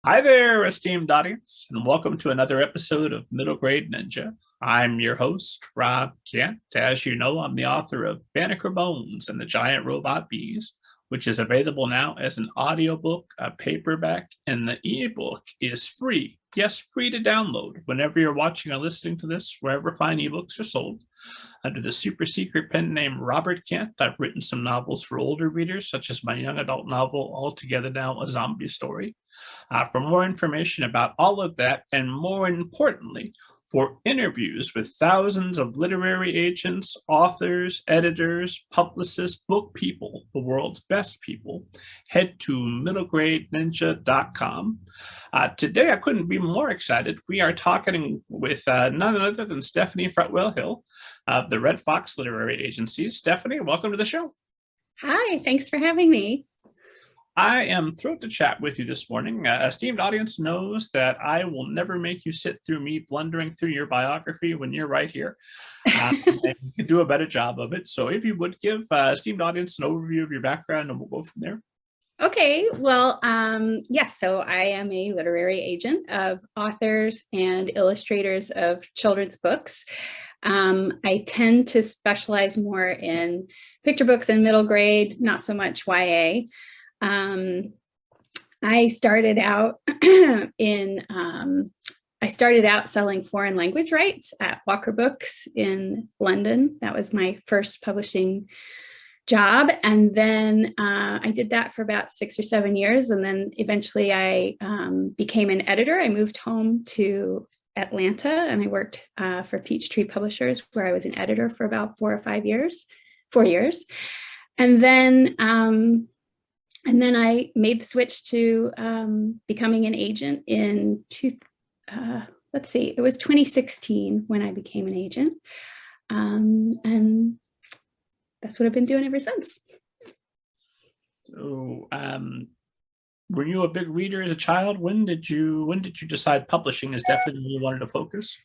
Hi there, esteemed audience, and welcome to another episode of Middle Grade Ninja. I'm your host, Rob Kent. As you know, I'm the author of Banneker Bones and the Giant Robot Bees, which is available now as an audiobook, a paperback, and the ebook is free. Yes, free to download whenever you're watching or listening to this, wherever fine ebooks are sold. Under the super secret pen name Robert Kent, I've written some novels for older readers, such as my young adult novel, All Together Now, A Zombie Story. For more information about all of that, and more importantly, for interviews with thousands of literary agents, authors, editors, publicists, book people, the world's best people, head to middlegradeninja.com. Today, I couldn't be more excited. We are talking with none other than Stephanie Fretwell-Hill of the Red Fox Literary Agency. Stephanie, welcome to the show. Hi, thanks for having me. I am thrilled to chat with you this morning. Esteemed audience knows that I will never make you sit through me blundering through your biography when you're right here. And you can do a better job of it. So if you would give esteemed audience an overview of your background, and we'll go from there. Okay, well, yes, so I am a literary agent of authors and illustrators of children's books. I tend to specialize more in picture books and middle grade, not so much YA. I started out selling foreign language rights at Walker Books in London. That was my first publishing job. And then I did that for about 6 or 7 years. And then eventually I became an editor. I moved home to Atlanta and I worked for Peachtree Publishers, where I was an editor for about 4 years. And then I made the switch to becoming an agent in, it was 2016 when I became an agent. And that's what I've been doing ever since. So, were you a big reader as a child? When did you decide publishing is definitely where you wanted to focus?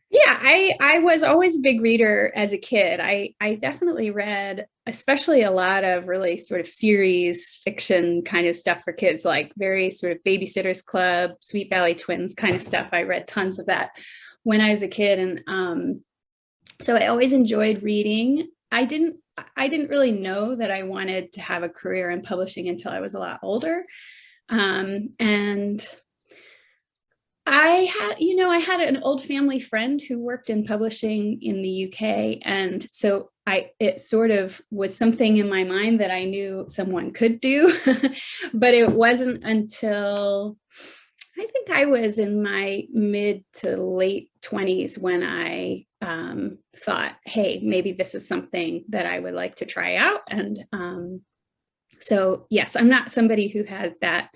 Yeah, I was always a big reader as a kid. I definitely read, especially a lot of really sort of series fiction kind of stuff for kids, like very sort of Babysitter's Club, Sweet Valley Twins kind of stuff. I read tons of that when I was a kid. And so I always enjoyed reading. I didn't really know that I wanted to have a career in publishing until I was a lot older. And I had an old family friend who worked in publishing in the UK. And so it sort of was something in my mind that I knew someone could do, but it wasn't until I think I was in my mid to late 20s when I thought, hey, maybe this is something that I would like to try out. And so, yes, I'm not somebody who had that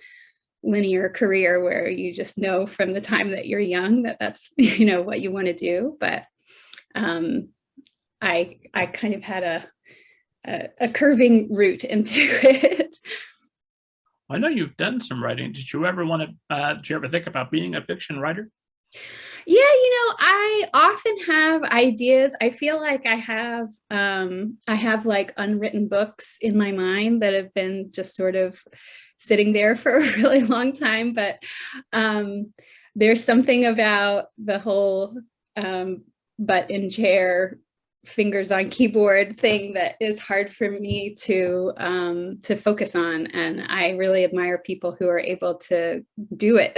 linear career where you just know from the time that you're young that that's what you want to do, but I kind of had a curving route into it. I know you've done some writing. Did you ever think about being a fiction writer? Yeah, I often have ideas. I feel like I have like unwritten books in my mind that have been just sort of sitting there for a really long time, but there's something about the whole butt in chair, fingers on keyboard thing that is hard for me to focus on. And I really admire people who are able to do it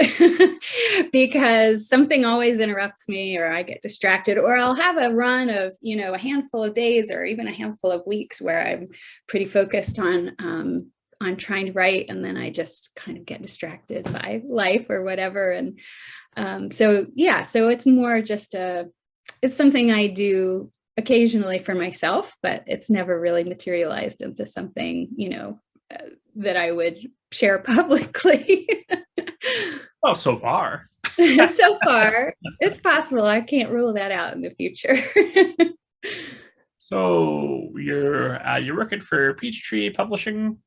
because something always interrupts me, or I get distracted, or I'll have a run of, a handful of days or even a handful of weeks where I'm pretty focused on trying to write, and then I just kind of get distracted by life or whatever. And so it's more just it's something I do occasionally for myself, but it's never really materialized into something, that I would share publicly. Well, so far. So far, it's possible. I can't rule that out in the future. So you're working for Peachtree Publishing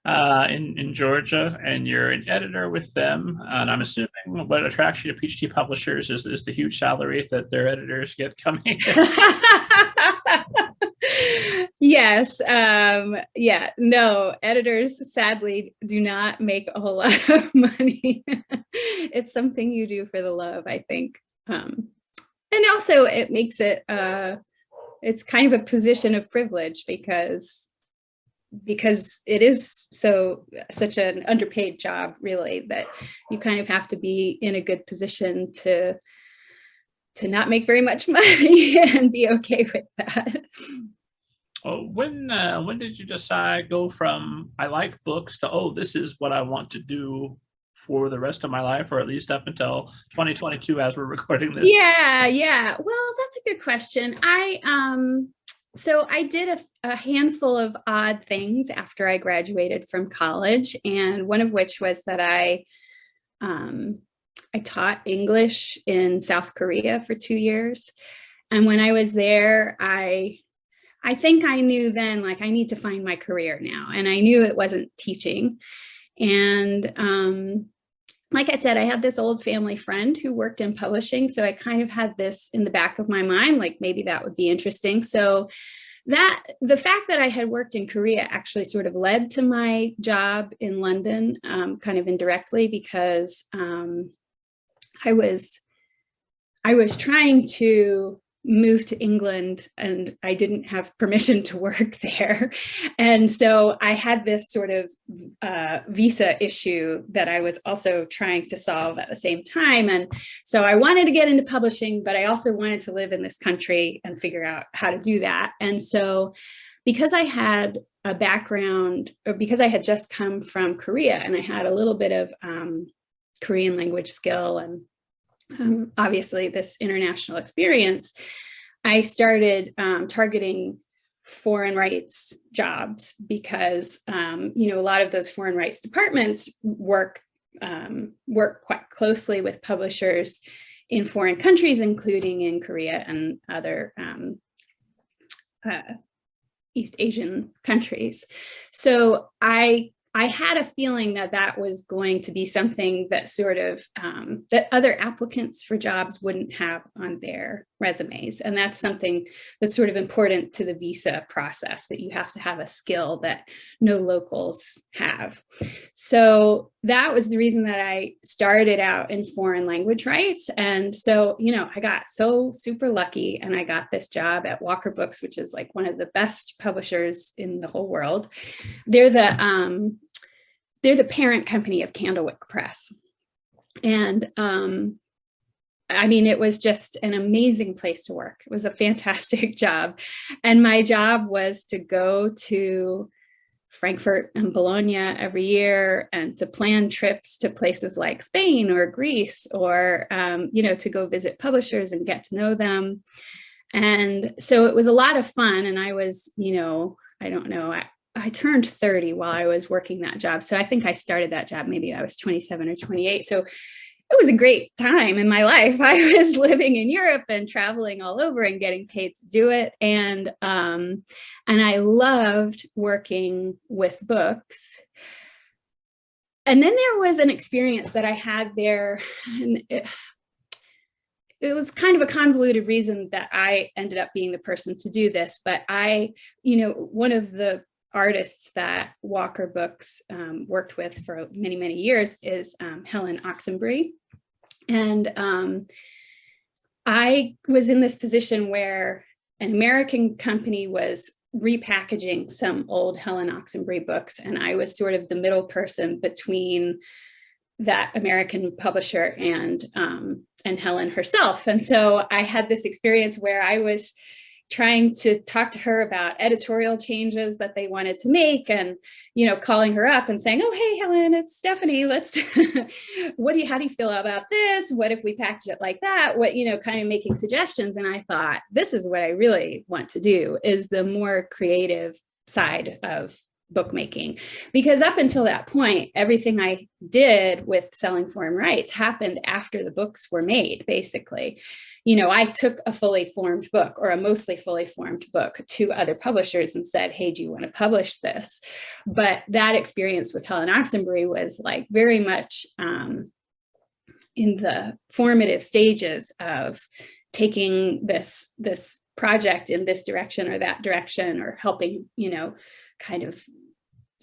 in Georgia, and you're an editor with them. And I'm assuming what attracts you to Peachtree Publishers is the huge salary that their editors get coming in. Yes. No, editors sadly do not make a whole lot of money. it's something you do for the love, I think. And also it makes it, it's kind of a position of privilege because it is such an underpaid job, really, that you kind of have to be in a good position to not make very much money and be okay with that. Oh, when did you decide go from I like books to, oh, this is what I want to do for the rest of my life, or at least up until 2022 as we're recording this? Yeah. Well, that's a good question. So I did a handful of odd things after I graduated from college, and one of which was that I taught English in South Korea for 2 years. And when I was there, I think I knew then, like, I need to find my career now. And I knew it wasn't teaching. And like I said, I had this old family friend who worked in publishing. So I kind of had this in the back of my mind, like maybe that would be interesting. So that the fact that I had worked in Korea actually sort of led to my job in London, kind of indirectly, because I was trying to move to England and I didn't have permission to work there. And so I had this sort of visa issue that I was also trying to solve at the same time. And so I wanted to get into publishing, but I also wanted to live in this country and figure out how to do that. And so because I had a background, or because I had just come from Korea and I had a little bit of Korean language skill and obviously this international experience, I started targeting foreign rights jobs because, a lot of those foreign rights departments work quite closely with publishers in foreign countries, including in Korea and other East Asian countries. So I had a feeling that that was going to be something that sort of, that other applicants for jobs wouldn't have on their resumes. And that's something that's sort of important to the visa process, that you have to have a skill that no locals have. So that was the reason that I started out in foreign language rights. And so, I got so super lucky and I got this job at Walker Books, which is like one of the best publishers in the whole world. They're the parent company of Candlewick Press. And it was just an amazing place to work. It was a fantastic job. And my job was to go to Frankfurt and Bologna every year and to plan trips to places like Spain or Greece, or, to go visit publishers and get to know them. And so it was a lot of fun. And I was, I don't know, I turned 30 while I was working that job. So I think I started that job, maybe I was 27 or 28. So it was a great time in my life. I was living in Europe and traveling all over and getting paid to do it. And I loved working with books. And then there was an experience that I had there, and it was kind of a convoluted reason that I ended up being the person to do this. But one of the artists that Walker Books worked with for many, many years is Helen Oxenbury. And I was in this position where an American company was repackaging some old Helen Oxenbury books. And I was sort of the middle person between that American publisher and Helen herself. And so I had this experience where I was trying to talk to her about editorial changes that they wanted to make, and, calling her up and saying, oh, hey, Helen, it's Stephanie. Let's, how do you feel about this? What if we package it like that? What, kind of making suggestions. And I thought, this is what I really want to do, is the more creative side of bookmaking, because up until that point, everything I did with selling foreign rights happened after the books were made. Basically, I took a fully formed book, or a mostly fully formed book, to other publishers and said, hey, do you want to publish this? But that experience with Helen Oxenbury was like very much in the formative stages of taking this project in this direction or that direction, or helping, kind of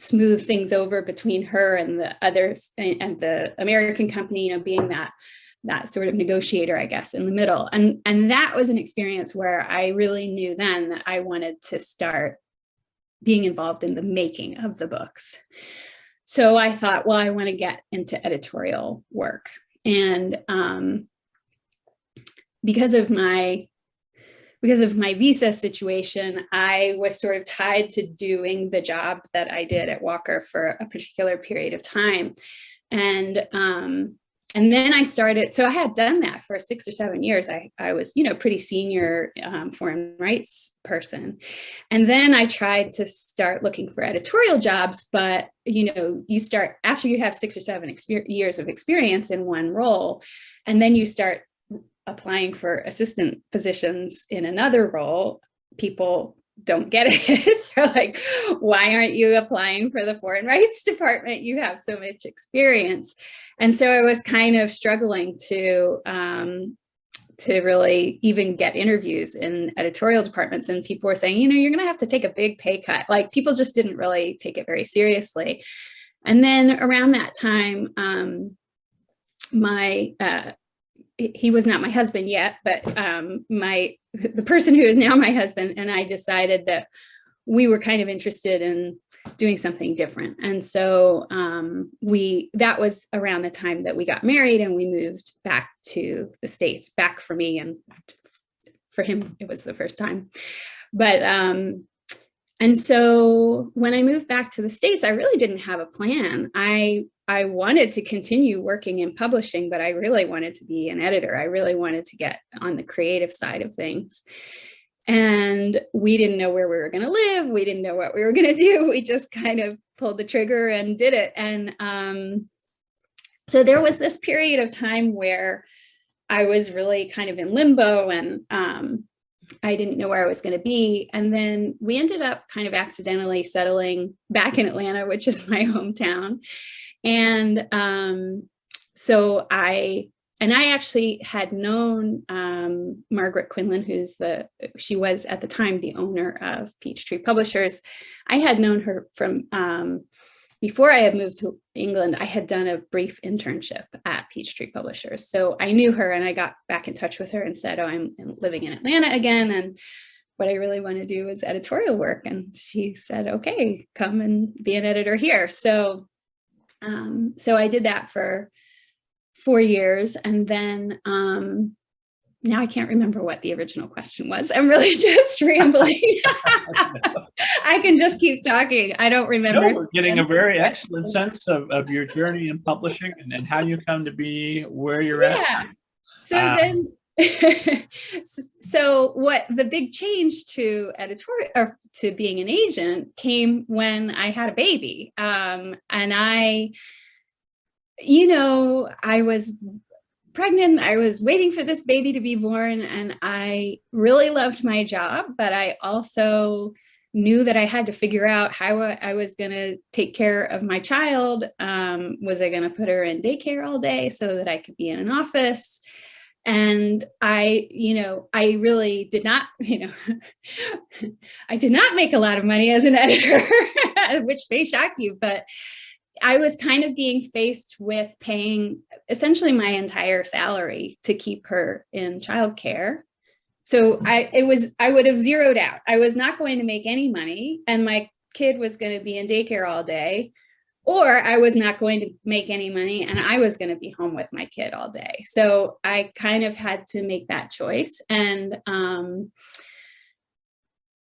smooth things over between her and the others and the American company, being that sort of negotiator, I guess, in the middle. And that was an experience where I really knew then that I wanted to start being involved in the making of the books. So I thought, well, I want to get into editorial work. And because of my visa situation, I was sort of tied to doing the job that I did at Walker for a particular period of time. And then I started, so I had done that for 6 or 7 years. I was, pretty senior foreign rights person. And then I tried to start looking for editorial jobs, but, you start, after you have 6 or 7 years of experience in one role, and then you start applying for assistant positions in another role, people don't get it. They're like, why aren't you applying for the foreign rights department? You have so much experience. And so I was kind of struggling to really even get interviews in editorial departments. And people were saying, you're going to have to take a big pay cut. Like, people just didn't really take it very seriously. And then around that time, he was not my husband yet, but the person who is now my husband and I decided that we were kind of interested in doing something different. And so that was around the time that we got married and we moved back to the States, back for me, and for him, it was the first time. But and so when I moved back to the States, I really didn't have a plan. I wanted to continue working in publishing, but I really wanted to be an editor. I really wanted to get on the creative side of things. And we didn't know where we were going to live. We didn't know what we were going to do. We just kind of pulled the trigger and did it. And so there was this period of time where I was really kind of in limbo, and I didn't know where I was going to be. And then we ended up kind of accidentally settling back in Atlanta, which is my hometown. And so I actually had known Margaret Quinlan, she was at the time the owner of Peachtree Publishers. I had known her from before I had moved to England. I had done a brief internship at Peachtree Publishers. So I knew her, and I got back in touch with her and said, I'm living in Atlanta again, and what I really want to do is editorial work. And she said, okay, come and be an editor here. So I did that for 4 years. And then now I can't remember what the original question was. I'm really just rambling. I can just keep talking. I don't remember. No, we're getting a very excellent sense of your journey in publishing and how you come to be where you're at. So so what the big change to editorial, or to being an agent, came when I had a baby. And I was pregnant. I was waiting for this baby to be born, and I really loved my job, but I also knew that I had to figure out how I was going to take care of my child. Was I going to put her in daycare all day so that I could be in an office? And I really did not, I did not make a lot of money as an editor, which may shock you, but I was kind of being faced with paying essentially my entire salary to keep her in childcare. So I would have zeroed out. I was not going to make any money, and my kid was going to be in daycare all day, or I was not going to make any money and I was going to be home with my kid all day. So I kind of had to make that choice. And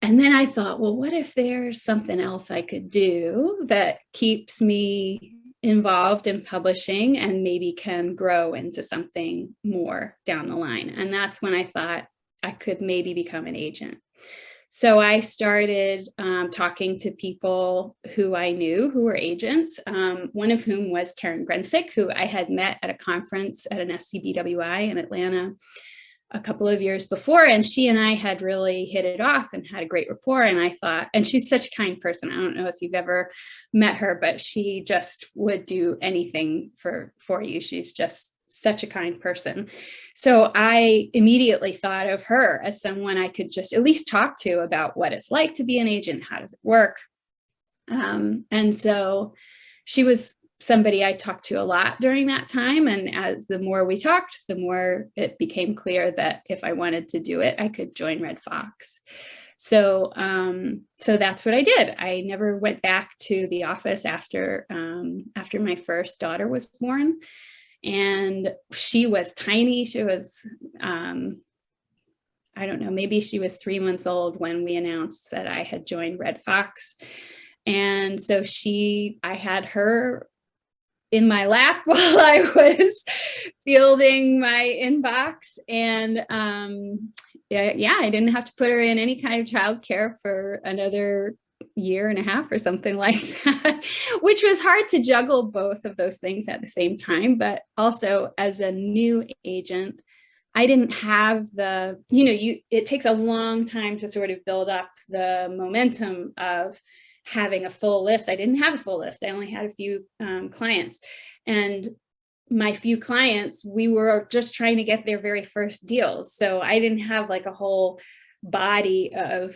then I thought, well, what if there's something else I could do that keeps me involved in publishing and maybe can grow into something more down the line? And that's when I thought I could maybe become an agent. So I started talking to people who I knew who were agents, one of whom was Karen Grensick, who I had met at a conference at an SCBWI in Atlanta a couple of years before. And she and I had really hit it off and had a great rapport. And I thought, and she's such a kind person. I don't know if you've ever met her, but she just would do anything for you. She's just such a kind person. So I immediately thought of her as someone I could just at least talk to about what it's like to be an agent. How does it work? And so she was somebody I talked to a lot during that time. And as the more we talked, the more it became clear that if I wanted to do it, I could join Red Fox. So that's what I did. I never went back to the office after my first daughter was born. And she was tiny. She was, I don't know, maybe she was 3 months old when we announced that I had joined Red Fox. And so I had her in my lap while I was fielding my inbox. And I didn't have to put her in any kind of childcare for another year and a half or something like that, which was hard to juggle both of those things at the same time. But also as a new agent, I didn't have it takes a long time to sort of build up the momentum of having a full list. I didn't have a full list. I only had a few clients, and my few clients, we were just trying to get their very first deals. So I didn't have like a whole body of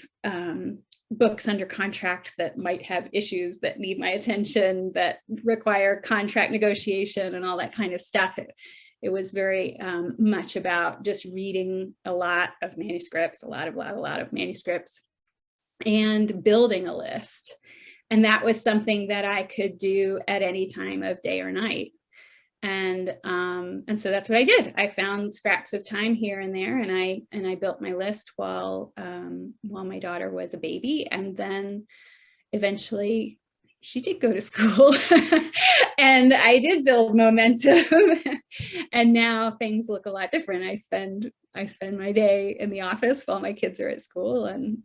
books under contract that might have issues that need my attention, that require contract negotiation and all that kind of stuff. It was very much about just reading a lot of manuscripts, a lot of manuscripts, and building a list. And that was something that I could do at any time of day or night. And so that's what I did. I found scraps of time here and there, and I built my list while my daughter was a baby. And then eventually she did go to school and I did build momentum. And now things look a lot different. I spend my day in the office while my kids are at school, and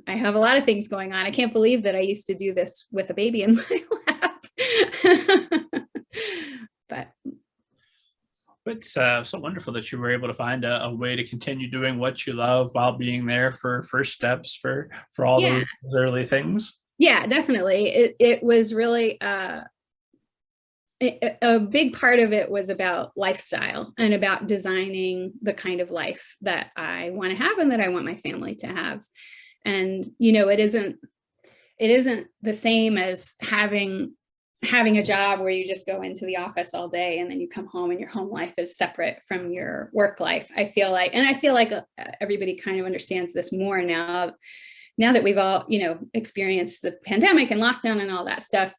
I have a lot of things going on. I can't believe that I used to do this with a baby in my lap. But it's so wonderful that you were able to find a way to continue doing what you love while being there for first steps for all those early things. Yeah, definitely. It was really a big part of it was about lifestyle and about designing the kind of life that I want to have and that I want my family to have. And, it isn't the same as having a job where you just go into the office all day and then you come home and your home life is separate from your work life. I feel like everybody kind of understands this more now that we've all, experienced the pandemic and lockdown and all that stuff.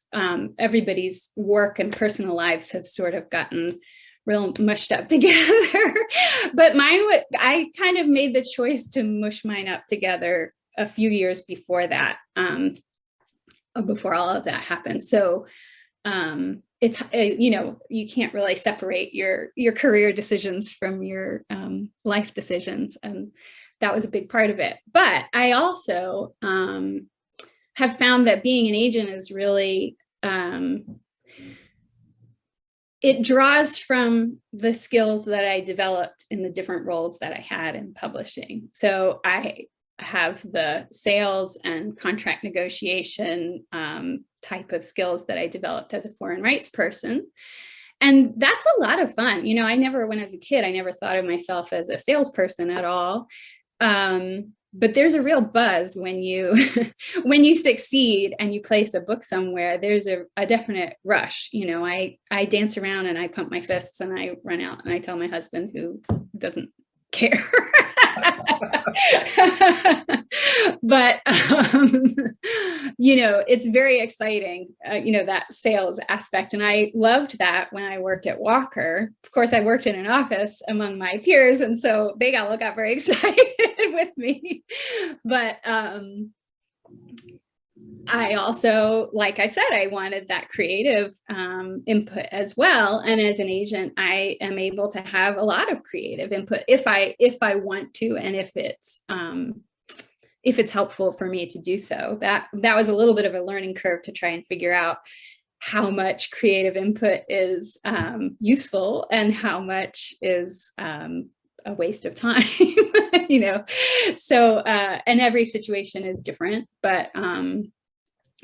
Everybody's work and personal lives have sort of gotten real mushed up together. But I kind of made the choice to mush mine up together a few years before that, before all of that happened. So it's, you can't really separate your career decisions from your life decisions. And that was a big part of it. But I also have found that being an agent is really, it draws from the skills that I developed in the different roles that I had in publishing. So I have the sales and contract negotiation type of skills that I developed as a foreign rights person. And that's a lot of fun. When I was a kid, I never thought of myself as a salesperson at all. But there's a real buzz when you when you succeed and you place a book somewhere. There's a definite rush. I dance around and I pump my fists and I run out and I tell my husband, who doesn't care. But it's very exciting, that sales aspect. And I loved that when I worked at Walker. Of course, I worked in an office among my peers, and so they got very excited with me. But I also, like I said, I wanted that creative input as well. And as an agent, I am able to have a lot of creative input if I want to, and if it's helpful for me to do so. That was a little bit of a learning curve to try and figure out how much creative input is useful and how much is a waste of time. So and every situation is different, but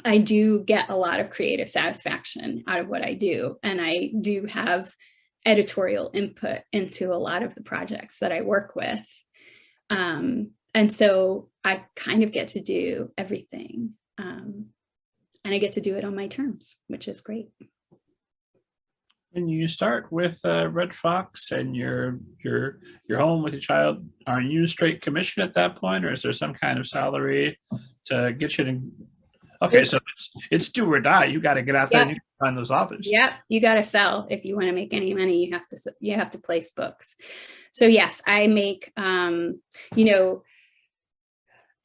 I do get a lot of creative satisfaction out of what I do. And I do have editorial input into a lot of the projects that I work with. And so I kind of get to do everything. and I get to do it on my terms, which is great. When you start with Red Fox and you're home with your child, are you straight commission at that point, or is there some kind of salary to get you to? Okay, so it's do or die. You got to get out there and you find those authors. Yep, you got to sell if you want to make any money. You have to place books. So yes, I make an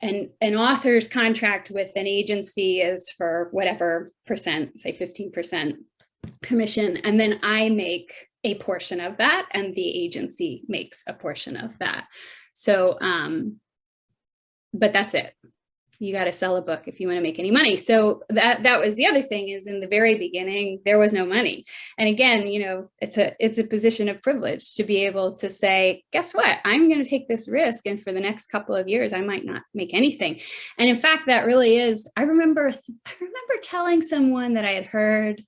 author's contract with an agency is for whatever percent, say 15% commission, and then I make a portion of that and the agency makes a portion of that. So but that's it. You got to sell a book if you want to make any money. So that was the other thing, is in the very beginning there was no money. And again, it's a position of privilege to be able to say, guess what, I'm going to take this risk, and for the next couple of years I might not make anything. And in fact, that really is, I remember telling someone that I had heard,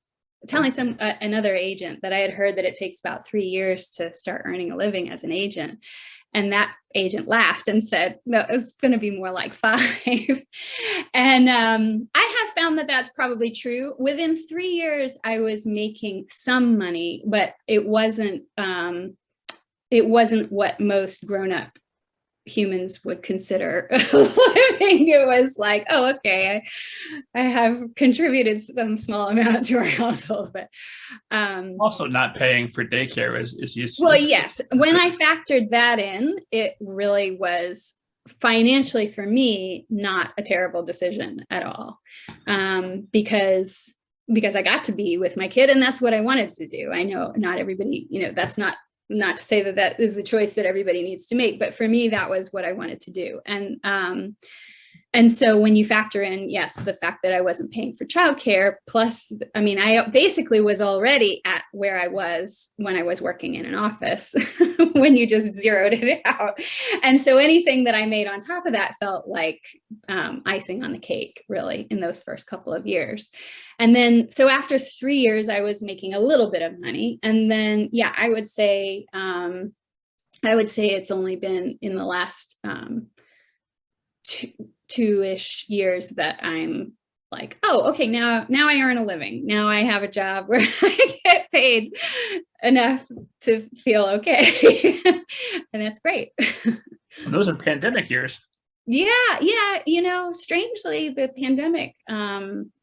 another agent that I had heard that it takes about 3 years to start earning a living as an agent. And that agent laughed and said, no, it's going to be more like 5. And I have found that that's probably true. Within 3 years, I was making some money, but it wasn't what most grown-up humans would consider living. It was like, oh, okay, I have contributed some small amount to our household, but also not paying for daycare is useless. Well, yes, when I factored that in, it really was financially for me not a terrible decision at all, because I got to be with my kid, and that's what I wanted to do. I know not everybody, that's not to say that is the choice that everybody needs to make, but for me, that was what I wanted to do. And so when you factor in, yes, the fact that I wasn't paying for childcare, plus, I basically was already at where I was when I was working in an office when you just zeroed it out. And so anything that I made on top of that felt like icing on the cake, really, in those first couple of years. And then, so after 3 years, I was making a little bit of money. And then, I would say it's only been in the last two-ish years that I'm like, oh, okay, now I earn a living. Now I have a job where I get paid enough to feel okay. And that's great. Those are pandemic years. Yeah. Strangely, the pandemic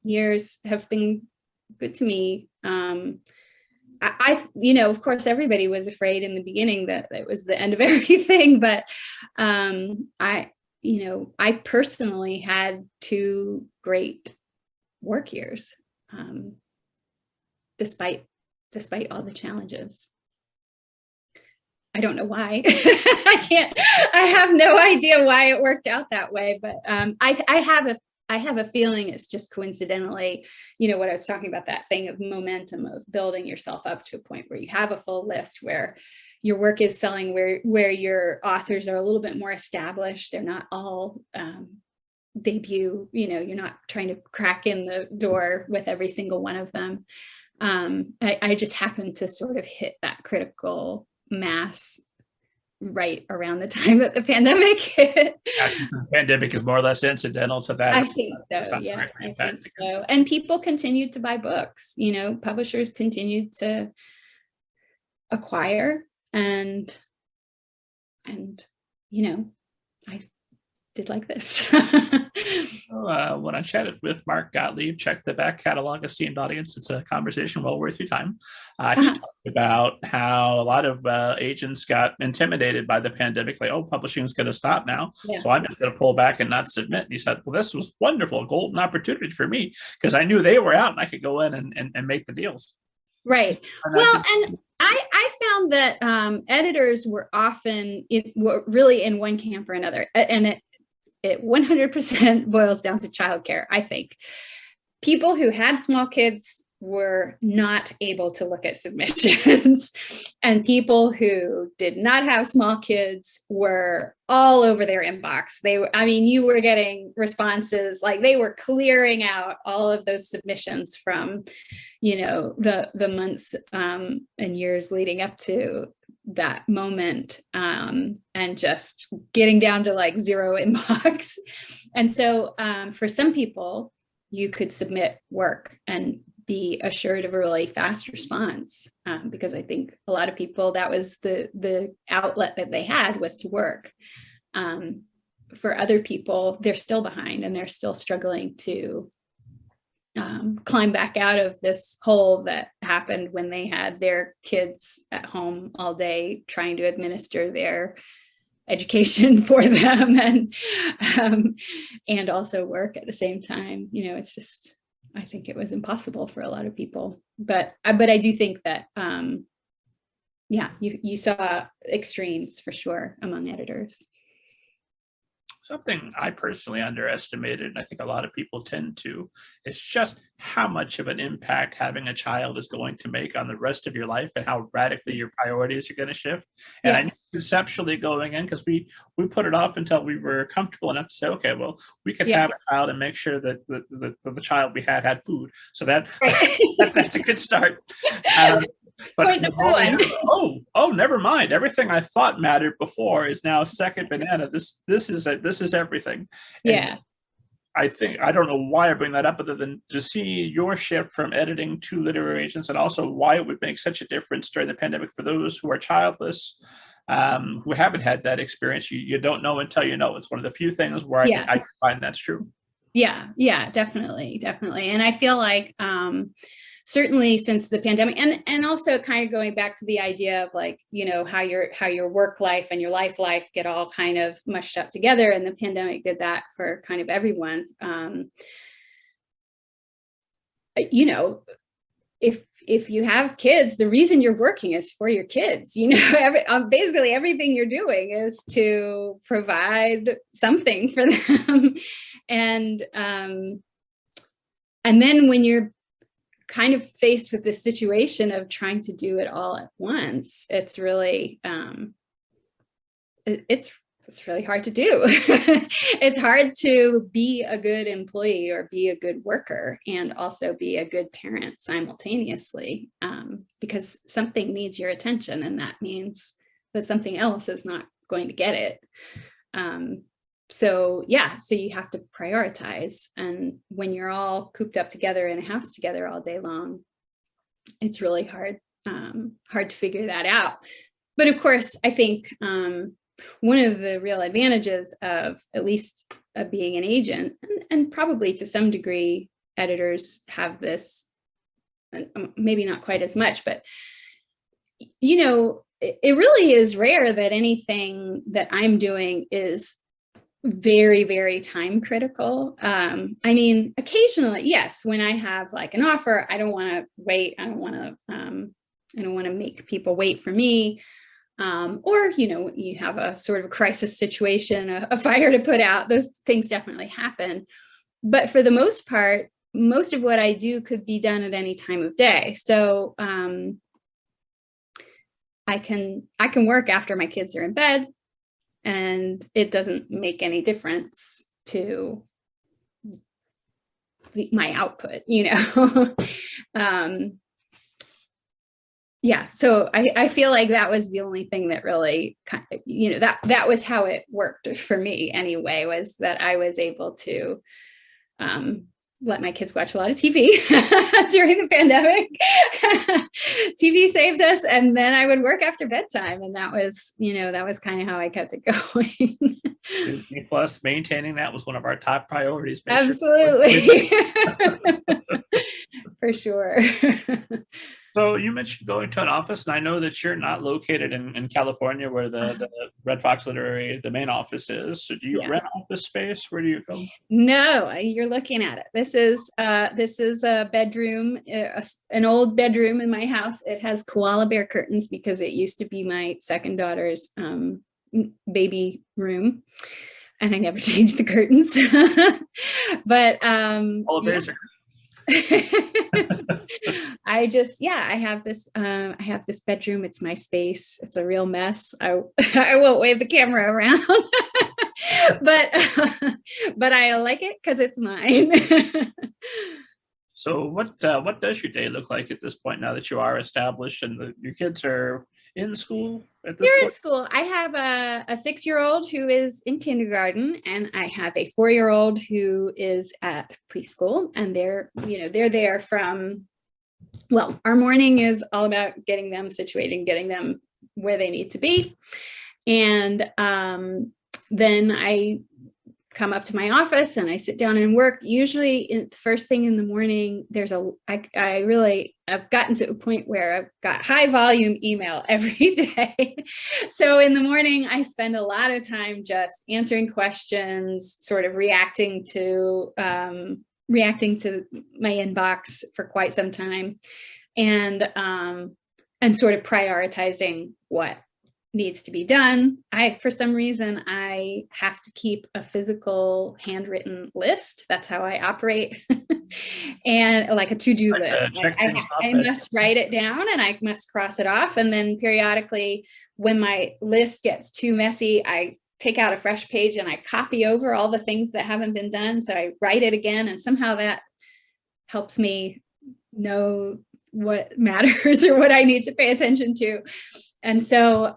years have been good to me. I of course, everybody was afraid in the beginning that it was the end of everything, but I personally had 2 great work years, despite all the challenges. I don't know why. I have no idea why it worked out that way, but I have a feeling it's just coincidentally, what I was talking about, that thing of momentum, of building yourself up to a point where you have a full list, where your work is selling, where your authors are a little bit more established. They're not all debut, you're not trying to crack in the door with every single one of them. I just happened to sort of hit that critical mass right around the time that the pandemic hit. The pandemic is more or less incidental to that. I think so. Yeah, I think so. And people continued to buy books. Publishers continued to acquire, and I did like this. When I chatted with Mark Gottlieb, check the back catalog, esteemed audience. It's a conversation well worth your time. He talked about how a lot of agents got intimidated by the pandemic, like, oh, publishing is going to stop now, so I'm just going to pull back and not submit. And he said, well, this was wonderful, golden opportunity for me, because I knew they were out and I could go in and make the deals. Right. Well, and I found that editors were often really in one camp or another, and it 100% boils down to childcare. I think people who had small kids were not able to look at submissions, and people who did not have small kids were all over their inbox. You were getting responses, like they were clearing out all of those submissions from, the months and years leading up to that moment, and just getting down to like 0 inbox. And so for some people, you could submit work and be assured of a really fast response, because I think a lot of people, that was the outlet that they had, was to work. For other people, they're still behind and they're still struggling to climb back out of this hole that happened when they had their kids at home all day trying to administer their education for them, and also work at the same time. It's just, I think it was impossible for a lot of people. But I do think that you saw extremes for sure among editors. Something I personally underestimated, and I think a lot of people tend to, is just how much of an impact having a child is going to make on the rest of your life and how radically your priorities are going to shift. And I knew conceptually going in, because we put it off until we were comfortable enough to say, okay, well, we could have a child and make sure that the child we had food. So that's a good start. But never mind. Everything I thought mattered before is now second banana. This is everything. Yeah. And I don't know why I bring that up, other than to see your shift from editing to literary agents, and also why it would make such a difference during the pandemic for those who are childless, who haven't had that experience. You don't know until you know. It's one of the few things where I find that's true. Yeah, definitely. And I feel like certainly since the pandemic, and also kind of going back to the idea of like, how your work life and your life get all kind of mushed up together, and the pandemic did that for kind of everyone. If you have kids, the reason you're working is for your kids. Basically everything you're doing is to provide something for them. And then when you're kind of faced with this situation of trying to do it all at once, it's really it's really hard to do. It's hard to be a good employee or be a good worker and also be a good parent simultaneously, because something needs your attention, and that means that something else is not going to get it. So you have to prioritize. And when you're all cooped up together in a house together all day long, it's really hard to figure that out. But of course, I think one of the real advantages of at least being an agent, and probably to some degree editors have this, maybe not quite as much, but it really is rare that anything that I'm doing is very, very time critical. I mean, occasionally, yes, when I have like an offer, I don't want to wait. I don't want to make people wait for me. Or, you have a sort of crisis situation, a fire to put out, those things definitely happen. But for the most part, most of what I do could be done at any time of day. So I can work after my kids are in bed, and it doesn't make any difference to my output, so I feel like that was the only thing that really, that was how it worked for me anyway, was that I was able to let my kids watch a lot of TV during the pandemic. TV saved us, and then I would work after bedtime, and that was kind of how I kept it going. Plus, maintaining that was one of our top priorities. Absolutely. For sure. So you mentioned going to an office, and I know that you're not located in California, where the Red Fox Literary, the main office is. So do you rent office space? Where do you go? No, you're looking at it. This is a bedroom, an old bedroom in my house. It has koala bear curtains because it used to be my second daughter's baby room, and I never changed the curtains. But Koala bears are I have this bedroom. It's my space. It's a real mess. I won't wave the camera around, but I like it because it's mine. So what does your day look like at this point, now that you are established and your kids are in school? at this They're in point? school. I have a 6-year-old who is in kindergarten, and I have a 4-year-old who is at preschool, and they're there from, well, our morning is all about getting them situated and getting them where they need to be. And then I come up to my office and I sit down and work. Usually first thing in the morning, I've gotten to a point where I've got high volume email every day. So in the morning, I spend a lot of time just answering questions, sort of reacting to my inbox for quite some time, and sort of prioritizing what needs to be done. For some reason, I have to keep a physical handwritten list. That's how I operate. And like a to-do list. I must write it down and I must cross it off. And then periodically, when my list gets too messy, I take out a fresh page and I copy over all the things that haven't been done. So I write it again, and somehow that helps me know what matters or what I need to pay attention to. And so,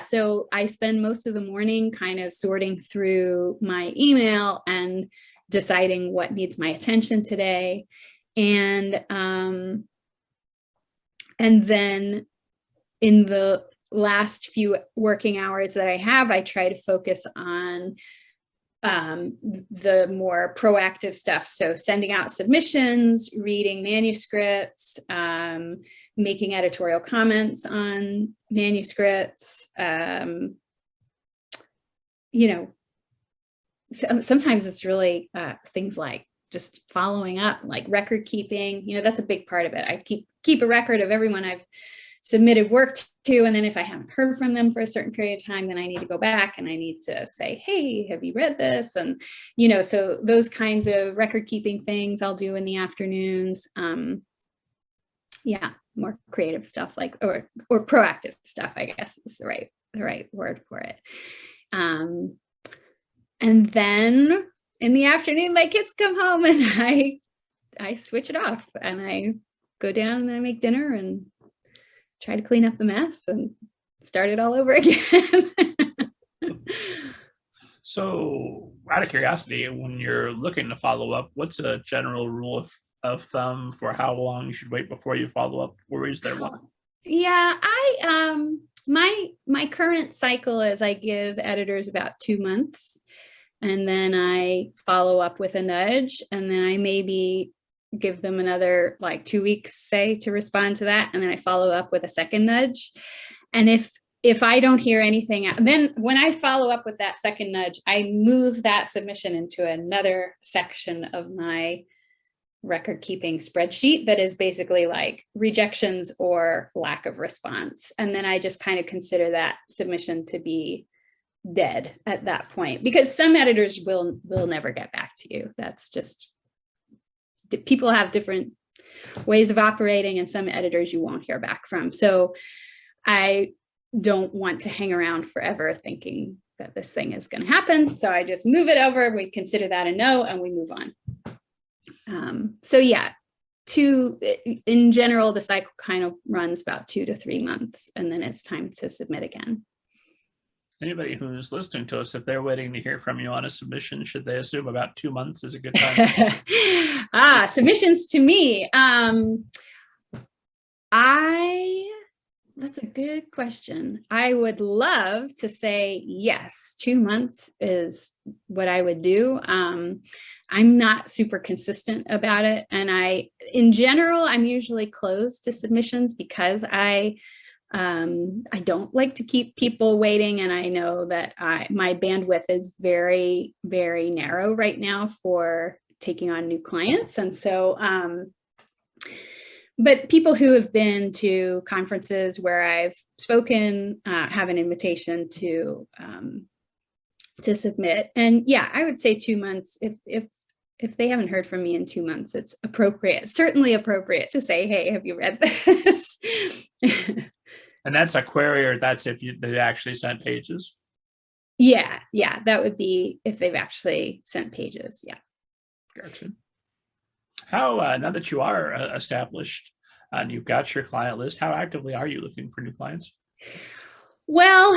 so I spend most of the morning kind of sorting through my email and deciding what needs my attention today. And then in the last few working hours that I have, I try to focus on the more proactive stuff. So sending out submissions, reading manuscripts, making editorial comments on manuscripts. Sometimes it's really things like just following up, like record keeping. That's a big part of it. I keep a record of everyone I've submitted work to, and then if I haven't heard from them for a certain period of time, then I need to go back and I need to say, hey, have you read this? And so those kinds of record keeping things I'll do in the afternoons. More creative stuff, like or proactive stuff, I guess is the right word for it. And then in the afternoon, my kids come home and I switch it off and I go down and I make dinner and try to clean up the mess and start it all over again. So, out of curiosity, when you're looking to follow up, what's a general rule of thumb for how long you should wait before you follow up, or is there one? Yeah, my current cycle is I give editors about 2 months, and then I follow up with a nudge, and then I maybe give them another like 2 weeks, say, to respond to that. And then I follow up with a second nudge. And if I don't hear anything, then when I follow up with that second nudge, I move that submission into another section of my record keeping spreadsheet that is basically like rejections or lack of response. And then I just kind of consider that submission to be dead at that point, because some editors will never get back to you. That's just, people have different ways of operating, and some editors you won't hear back from. So I don't want to hang around forever thinking that this thing is going to happen. So I just move it over. We consider that a no, and we move on. In general, the cycle kind of runs about 2 to 3 months, and then it's time to submit again. Anybody who's listening to us, if they're waiting to hear from you on a submission, should they assume about 2 months is a good time? Submissions to me. That's a good question. I would love to say yes, 2 months is what I would do. I'm not super consistent about it. And in general, I'm usually closed to submissions because I don't like to keep people waiting. And I know that my bandwidth is very, very narrow right now for taking on new clients. And so, but people who have been to conferences where I've spoken have an invitation to submit. And yeah, I would say 2 months. If they haven't heard from me in 2 months, it's appropriate, certainly appropriate to say, hey, have you read this? And that's a query, or that's if they actually sent pages? Yeah, that would be if they've actually sent pages, yeah. Gotcha. How, now that you are established and you've got your client list, how actively are you looking for new clients? Well,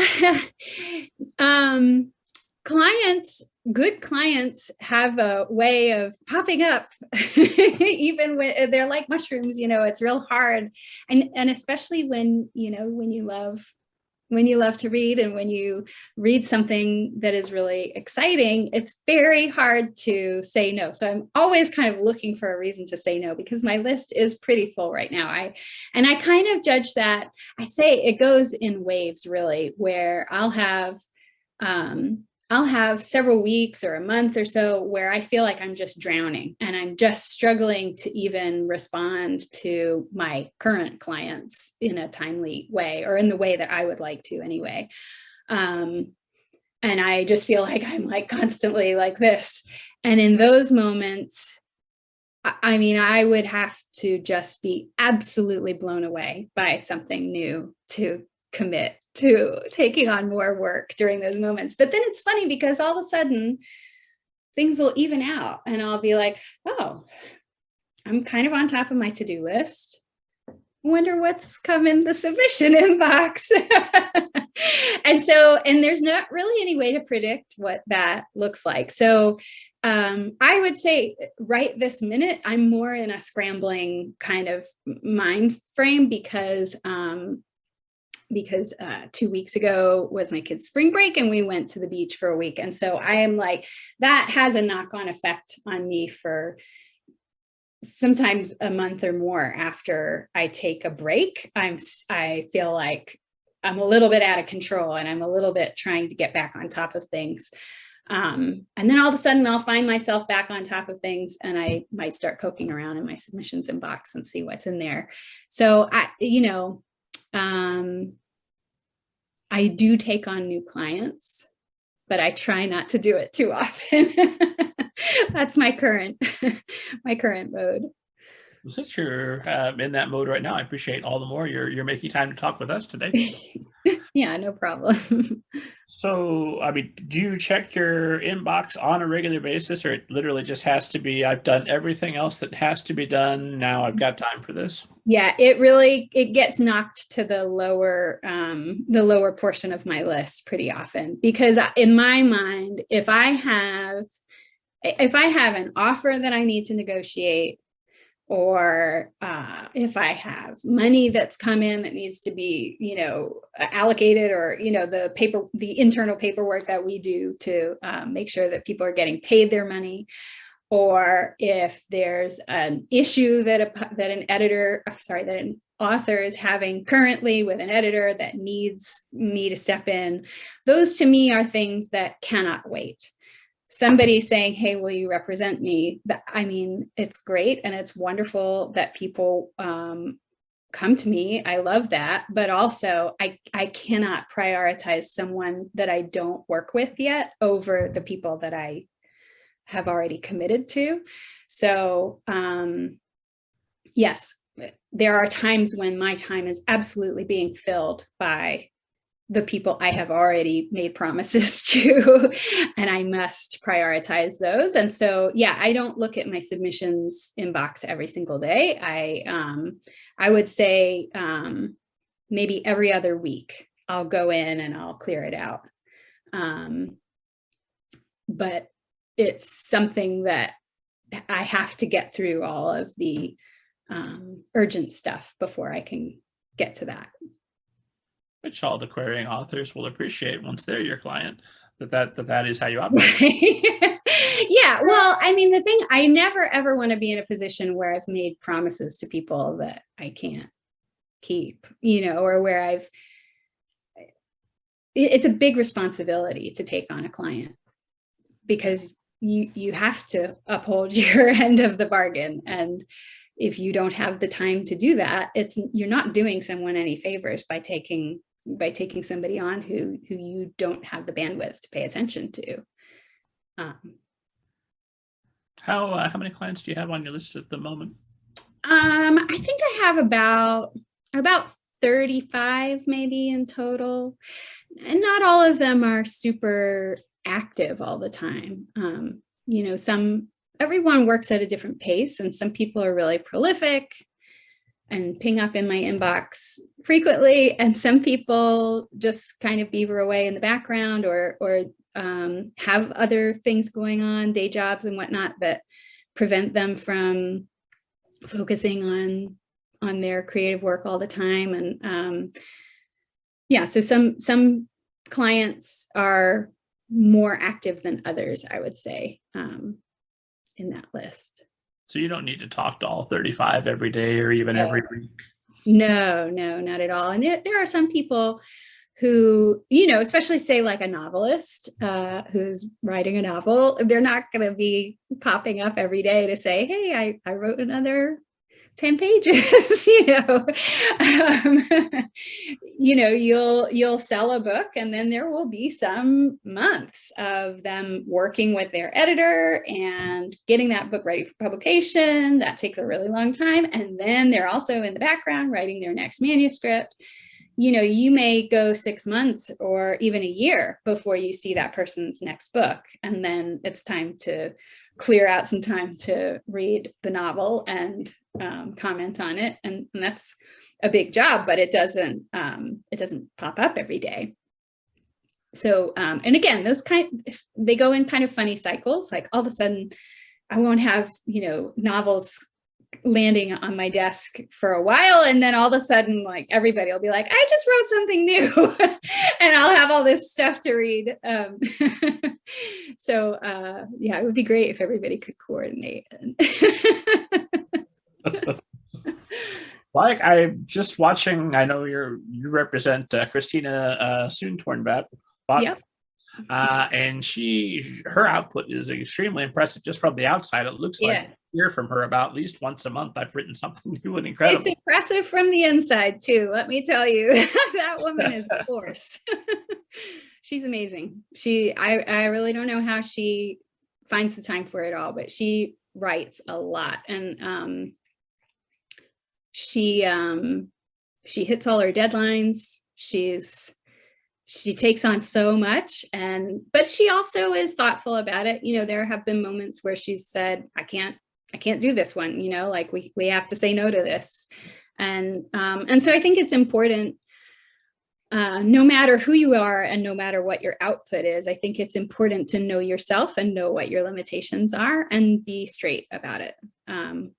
good clients have a way of popping up, even when they're like mushrooms, it's real hard. And especially when you love to read, and when you read something that is really exciting, it's very hard to say no. So I'm always kind of looking for a reason to say no, because my list is pretty full right now. I kind of judge that. I say it goes in waves, really, where I'll have several weeks or a month or so where I feel like I'm just drowning and I'm just struggling to even respond to my current clients in a timely way, or in the way that I would like to anyway. And I just feel like I'm like constantly like this. And in those moments, I mean, I would have to just be absolutely blown away by something new to commit to taking on more work during those moments. But then it's funny, because all of a sudden things will even out and I'll be like, oh, I'm kind of on top of my to-do list. Wonder what's come in the submission inbox. And there's not really any way to predict what that looks like. So I would say right this minute, I'm more in a scrambling kind of mind frame, because 2 weeks ago was my kids' spring break and we went to the beach for a week. And so I am like, that has a knock-on effect on me for sometimes a month or more after I take a break. I feel like I'm a little bit out of control and I'm a little bit trying to get back on top of things. And then all of a sudden I'll find myself back on top of things, and I might start poking around in my submissions inbox and see what's in there. So I do take on new clients, but I try not to do it too often. That's my current mode. Well, since you're in that mode right now, I appreciate all the more you're making time to talk with us today. Yeah, no problem. So, I mean, do you check your inbox on a regular basis, or it literally just has to be, I've done everything else that has to be done, now I've got time for this? Yeah, it gets knocked to the lower portion of my list pretty often, because in my mind, if I have an offer that I need to negotiate, or if I have money that's come in that needs to be, allocated, or, the internal paperwork that we do to make sure that people are getting paid their money, or if there's an issue that an author is having currently with an editor that needs me to step in, those to me are things that cannot wait. Somebody saying, hey, will you represent me? I mean, it's great and it's wonderful that people come to me. I love that. But also, I cannot prioritize someone that I don't work with yet over the people that I have already committed to. So yes, there are times when my time is absolutely being filled by the people I have already made promises to, and I must prioritize those. And so, yeah, I don't look at my submissions inbox every single day. I would say maybe every other week I'll go in and I'll clear it out. But it's something that I have to get through all of the urgent stuff before I can get to that. Which all the querying authors will appreciate once they're your client, that is how you operate. Yeah, well, I mean, the thing, I never ever want to be in a position where I've made promises to people that I can't keep, or where it's a big responsibility to take on a client, because you have to uphold your end of the bargain. And if you don't have the time to do that, you're not doing someone any favors by taking somebody on who you don't have the bandwidth to pay attention to. How many clients do you have on your list at the moment? I think I have about 35 maybe in total, and not all of them are super active all the time. Everyone works at a different pace, and some people are really prolific and ping up in my inbox frequently. And some people just kind of beaver away in the background or have other things going on, day jobs and whatnot, that prevent them from focusing on their creative work all the time. And yeah, so some clients are more active than others, I would say, in that list. So you don't need to talk to all 35 every day or even every week. No, not at all. And there are some people who, you know, especially say like a novelist who's writing a novel, they're not going to be popping up every day to say, hey, I wrote another 10 pages, you know. You know, you'll sell a book, and then there will be some months of them working with their editor and getting that book ready for publication. That takes a really long time. And then they're also in the background writing their next manuscript. You know, you may go 6 months or even a year before you see that person's next book. And then it's time to clear out some time to read the novel and comment on it. And that's a big job, but it doesn't pop up every day. So, and again, they go in kind of funny cycles. Like all of a sudden I won't have, you know, novels landing on my desk for a while, and then all of a sudden, like, everybody will be like, I just wrote something new and I'll have all this stuff to read. So yeah, it would be great if everybody could coordinate. Like, I'm just watching, I know you represent Christina Soontornbat. Yep. And her output is extremely impressive just from the outside. It looks like I hear from her about at least once a month. I've written something new and incredible. It's impressive from the inside too, let me tell you. That woman is a force. She's amazing. I really don't know how she finds the time for it all, but she writes a lot. And she hits all her deadlines. She takes on so much, but she also is thoughtful about it. You know, there have been moments where she's said, I can't do this one, you know, like we have to say no to this. And so I think it's important, no matter who you are and no matter what your output is, I think it's important to know yourself and know what your limitations are and be straight about it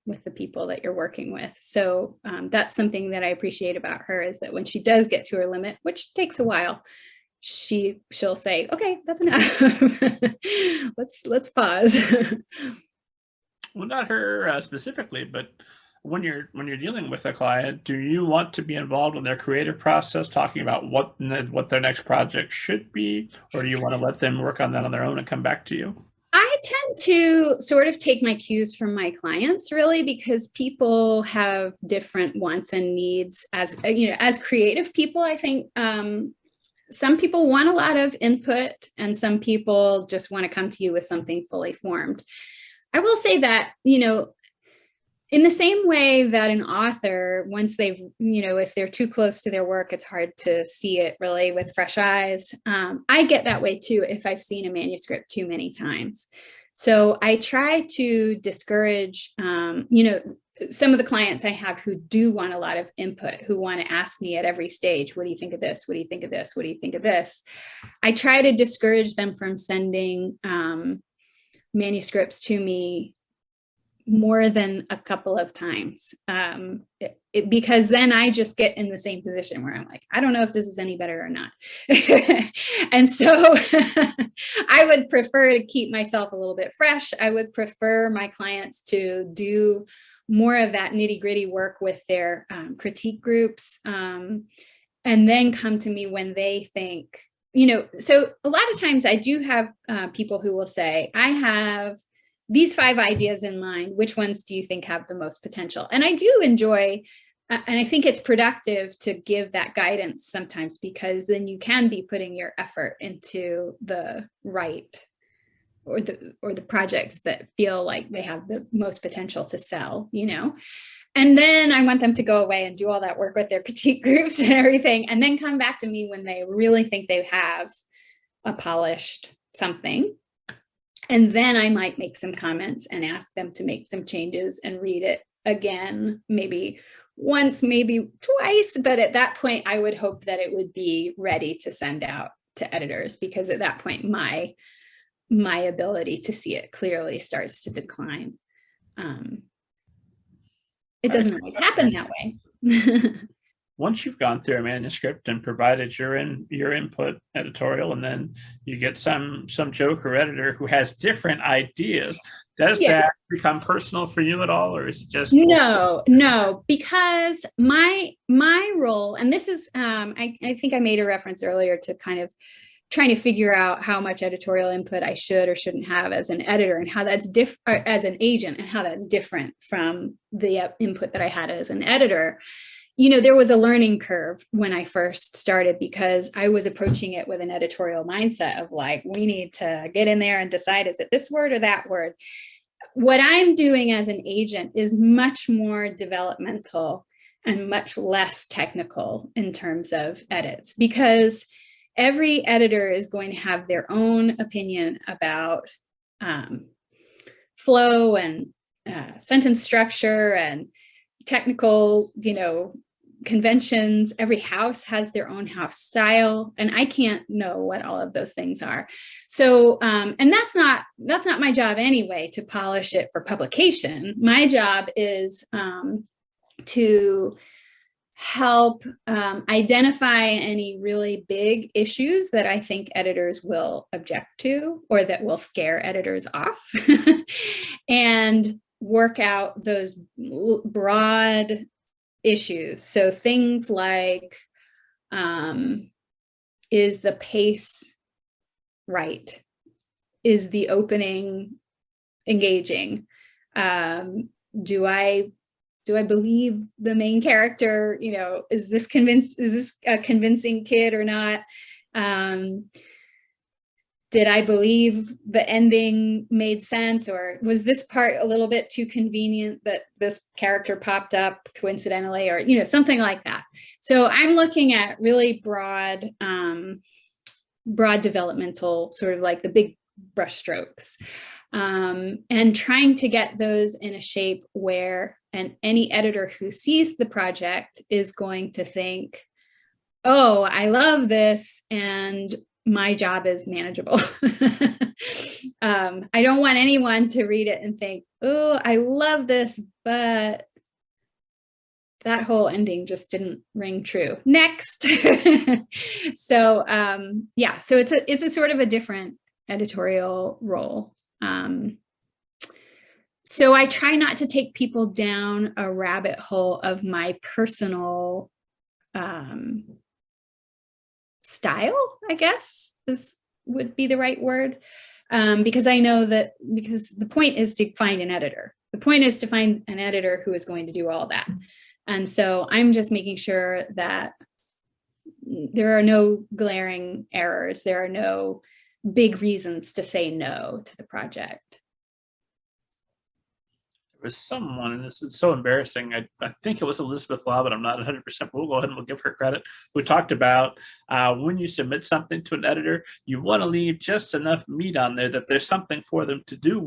with the people that you're working with. So that's something that I appreciate about her, is that when she does get to her limit, which takes a while, she'll say, okay, that's enough. let's pause. Well, not her specifically, but when you're dealing with a client, do you want to be involved in their creative process, talking about what their next project should be, or do you want to let them work on that on their own and come back to you? I tend to sort of take my cues from my clients, really, because people have different wants and needs. As you know, as creative people, I think some people want a lot of input and some people just want to come to you with something fully formed. I will say that, you know, in the same way that an author, once they've, you know, if they're too close to their work, it's hard to see it really with fresh eyes. I get that way too if I've seen a manuscript too many times. So I try to discourage, you know, some of the clients I have who do want a lot of input, who want to ask me at every stage, what do you think of this? What do you think of this? What do you think of this? I try to discourage them from sending manuscripts to me more than a couple of times, because then I just get in the same position where I'm like, I don't know if this is any better or not. And so I would prefer to keep myself a little bit fresh. I would prefer my clients to do more of that nitty gritty work with their critique groups, and then come to me when they think, you know, so a lot of times I do have people who will say, I have these 5 ideas in mind. Which ones do you think have the most potential? And I do enjoy, and I think it's productive to give that guidance sometimes, because then you can be putting your effort into the right or the projects that feel like they have the most potential to sell, you know. And then I want them to go away and do all that work with their critique groups and everything, and then come back to me when they really think they have a polished something. And then I might make some comments and ask them to make some changes and read it again, maybe once, maybe twice, but at that point I would hope that it would be ready to send out to editors, because at that point my ability to see it clearly starts to decline. It doesn't always happen that way. Once you've gone through a manuscript and provided your input editorial, and then you get some joker editor who has different ideas, does that become personal for you at all, or is it just no, because my role, and this is I think I made a reference earlier to kind of trying to figure out how much editorial input I should or shouldn't have as an editor, and how that's different as an agent, and how that's different from the input that I had as an editor. You know, there was a learning curve when I first started, because I was approaching it with an editorial mindset of like, we need to get in there and decide, is it this word or that word? What I'm doing as an agent is much more developmental and much less technical in terms of edits, because every editor is going to have their own opinion about flow and sentence structure and technical, conventions. Every house has their own house style, and I can't know what all of those things are. So, and that's not my job anyway, to polish it for publication. My job is to help identify any really big issues that I think editors will object to, or that will scare editors off, and work out those broad issues. So things like, is the pace right? Is the opening engaging? Do I believe the main character? Is this a convincing kid or not? Did I believe the ending made sense, or was this part a little bit too convenient that this character popped up coincidentally, or something like that? So I'm looking at really broad developmental, sort of like the big brush strokes, and trying to get those in a shape where any editor who sees the project is going to think, oh, I love this, and my job is manageable. I don't want anyone to read it and think, oh, I love this, but that whole ending just didn't ring true. Next. So so it's a sort of a different editorial role. So I try not to take people down a rabbit hole of my personal style, I guess would be the right word, because I know that, because the point is to find an editor. The point is to find an editor who is going to do all that. And so I'm just making sure that there are no glaring errors. There are no big reasons to say no to the project. There was someone, and this is so embarrassing, I think it was Elizabeth Law, but I'm not 100%, but we'll go ahead and we'll give her credit, who talked about when you submit something to an editor, you want to leave just enough meat on there that there's something for them to do.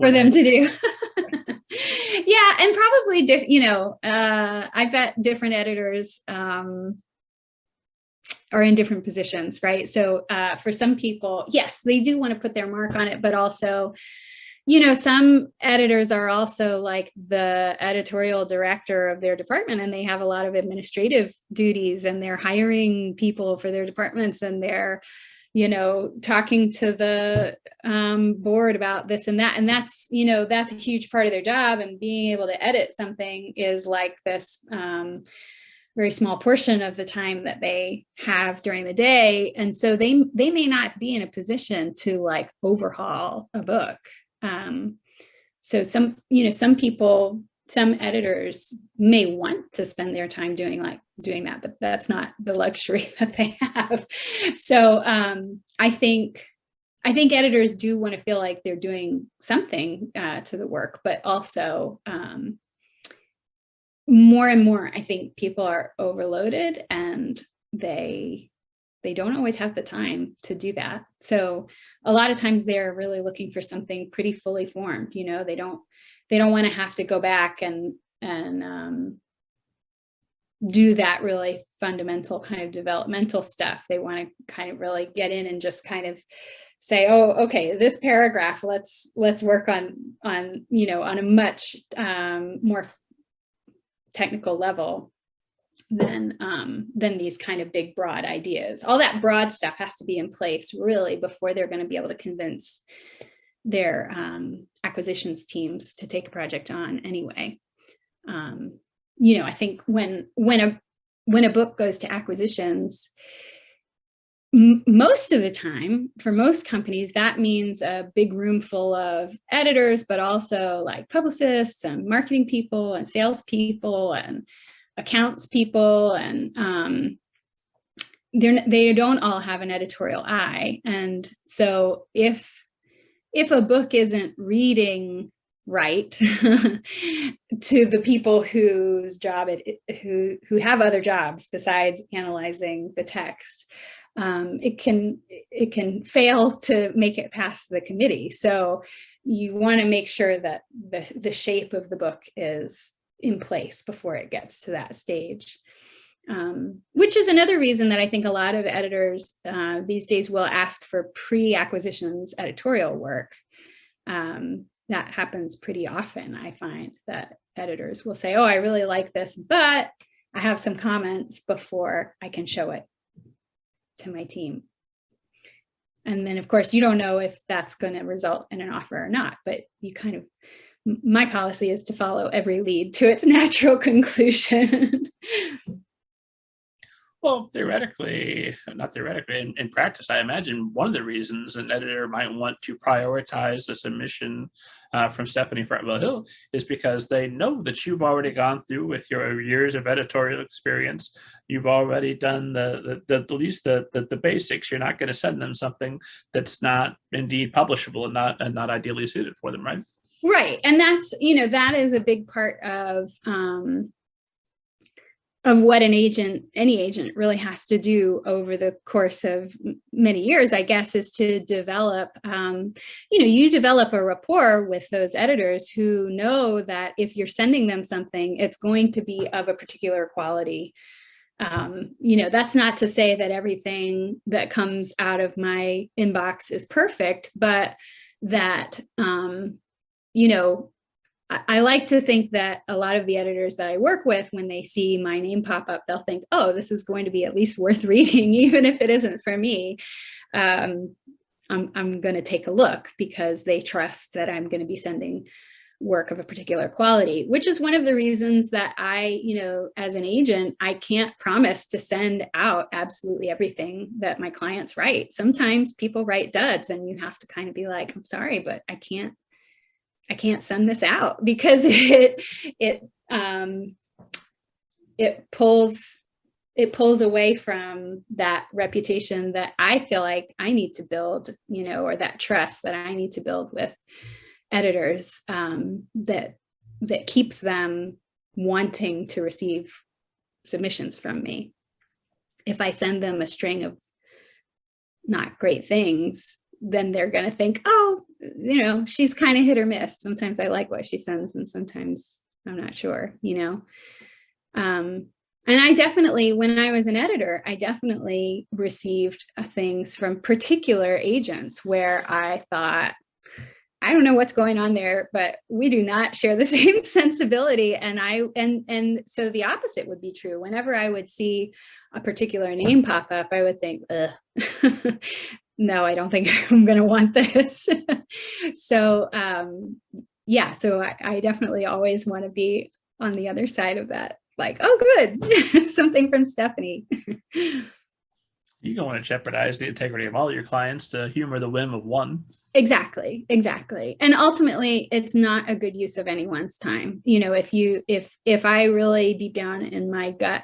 Yeah, and probably, I bet different editors are in different positions, right? So for some people, yes, they do want to put their mark on it, but also, some editors are also like the editorial director of their department, and they have a lot of administrative duties, and they're hiring people for their departments, and they're, talking to the board about this and that. And that's, that's a huge part of their job. And being able to edit something is like this very small portion of the time that they have during the day. And so they may not be in a position to like overhaul a book. So some people, some editors may want to spend their time doing that, but that's not the luxury that they have. So I think editors do want to feel like they're doing something to the work, but also more and more, I think people are overloaded, and they don't always have the time to do that. So a lot of times they're really looking for something pretty fully formed. They don't want to have to go back and do that really fundamental kind of developmental stuff. They want to kind of really get in and just kind of say, oh, okay, this paragraph, let's work on on a much more technical level than these kind of big broad ideas. All that broad stuff has to be in place really before they're going to be able to convince their acquisitions teams to take a project on anyway. I think when a book goes to acquisitions, most of the time for most companies, that means a big room full of editors, but also like publicists and marketing people and salespeople and accounts people, and they don't all have an editorial eye. And so if a book isn't reading right to the people whose job who have other jobs besides analyzing the text, it can fail to make it past the committee. So you want to make sure that the shape of the book is in place before it gets to that stage, which is another reason that I think a lot of editors these days will ask for pre-acquisitions editorial work. That happens pretty often. I find that editors will say, oh, I really like this, but I have some comments before I can show it to my team. And then, of course, you don't know if that's going to result in an offer or not, but you kind of, my policy is to follow every lead to its natural conclusion. Well, not theoretically, in practice, I imagine one of the reasons an editor might want to prioritize a submission from Stephanie Fretwell-Hill is because they know that you've already gone through with your years of editorial experience. You've already done at least the basics. You're not going to send them something that's not indeed publishable and not ideally suited for them, right? Right, and that's that is a big part of what any agent really has to do over the course of many years, I guess, is to develop, you develop a rapport with those editors who know that if you're sending them something, it's going to be of a particular quality. That's not to say that everything that comes out of my inbox is perfect, but that, I like to think that a lot of the editors that I work with, when they see my name pop up, they'll think, oh, this is going to be at least worth reading, even if it isn't for me. I'm going to take a look because they trust that I'm going to be sending work of a particular quality, which is one of the reasons that I, as an agent, I can't promise to send out absolutely everything that my clients write. Sometimes people write duds and you have to kind of be like, I'm sorry, but I can't send this out because it pulls away from that reputation that I feel like I need to build, or that trust that I need to build with editors, that keeps them wanting to receive submissions from me. If I send them a string of not great things, then they're going to think, oh, she's kind of hit or miss. Sometimes I like what she sends and sometimes I'm not sure, And I definitely, when I was an editor, I definitely received things from particular agents where I thought, I don't know what's going on there, but we do not share the same sensibility. And so the opposite would be true. Whenever I would see a particular name pop up, I would think, ugh. No, I don't think I'm going to want this. So, so I definitely always want to be on the other side of that. Like, oh, good, something from Stephanie. You don't want to jeopardize the integrity of all your clients to humor the whim of one. Exactly. And ultimately, it's not a good use of anyone's time. If I really deep down in my gut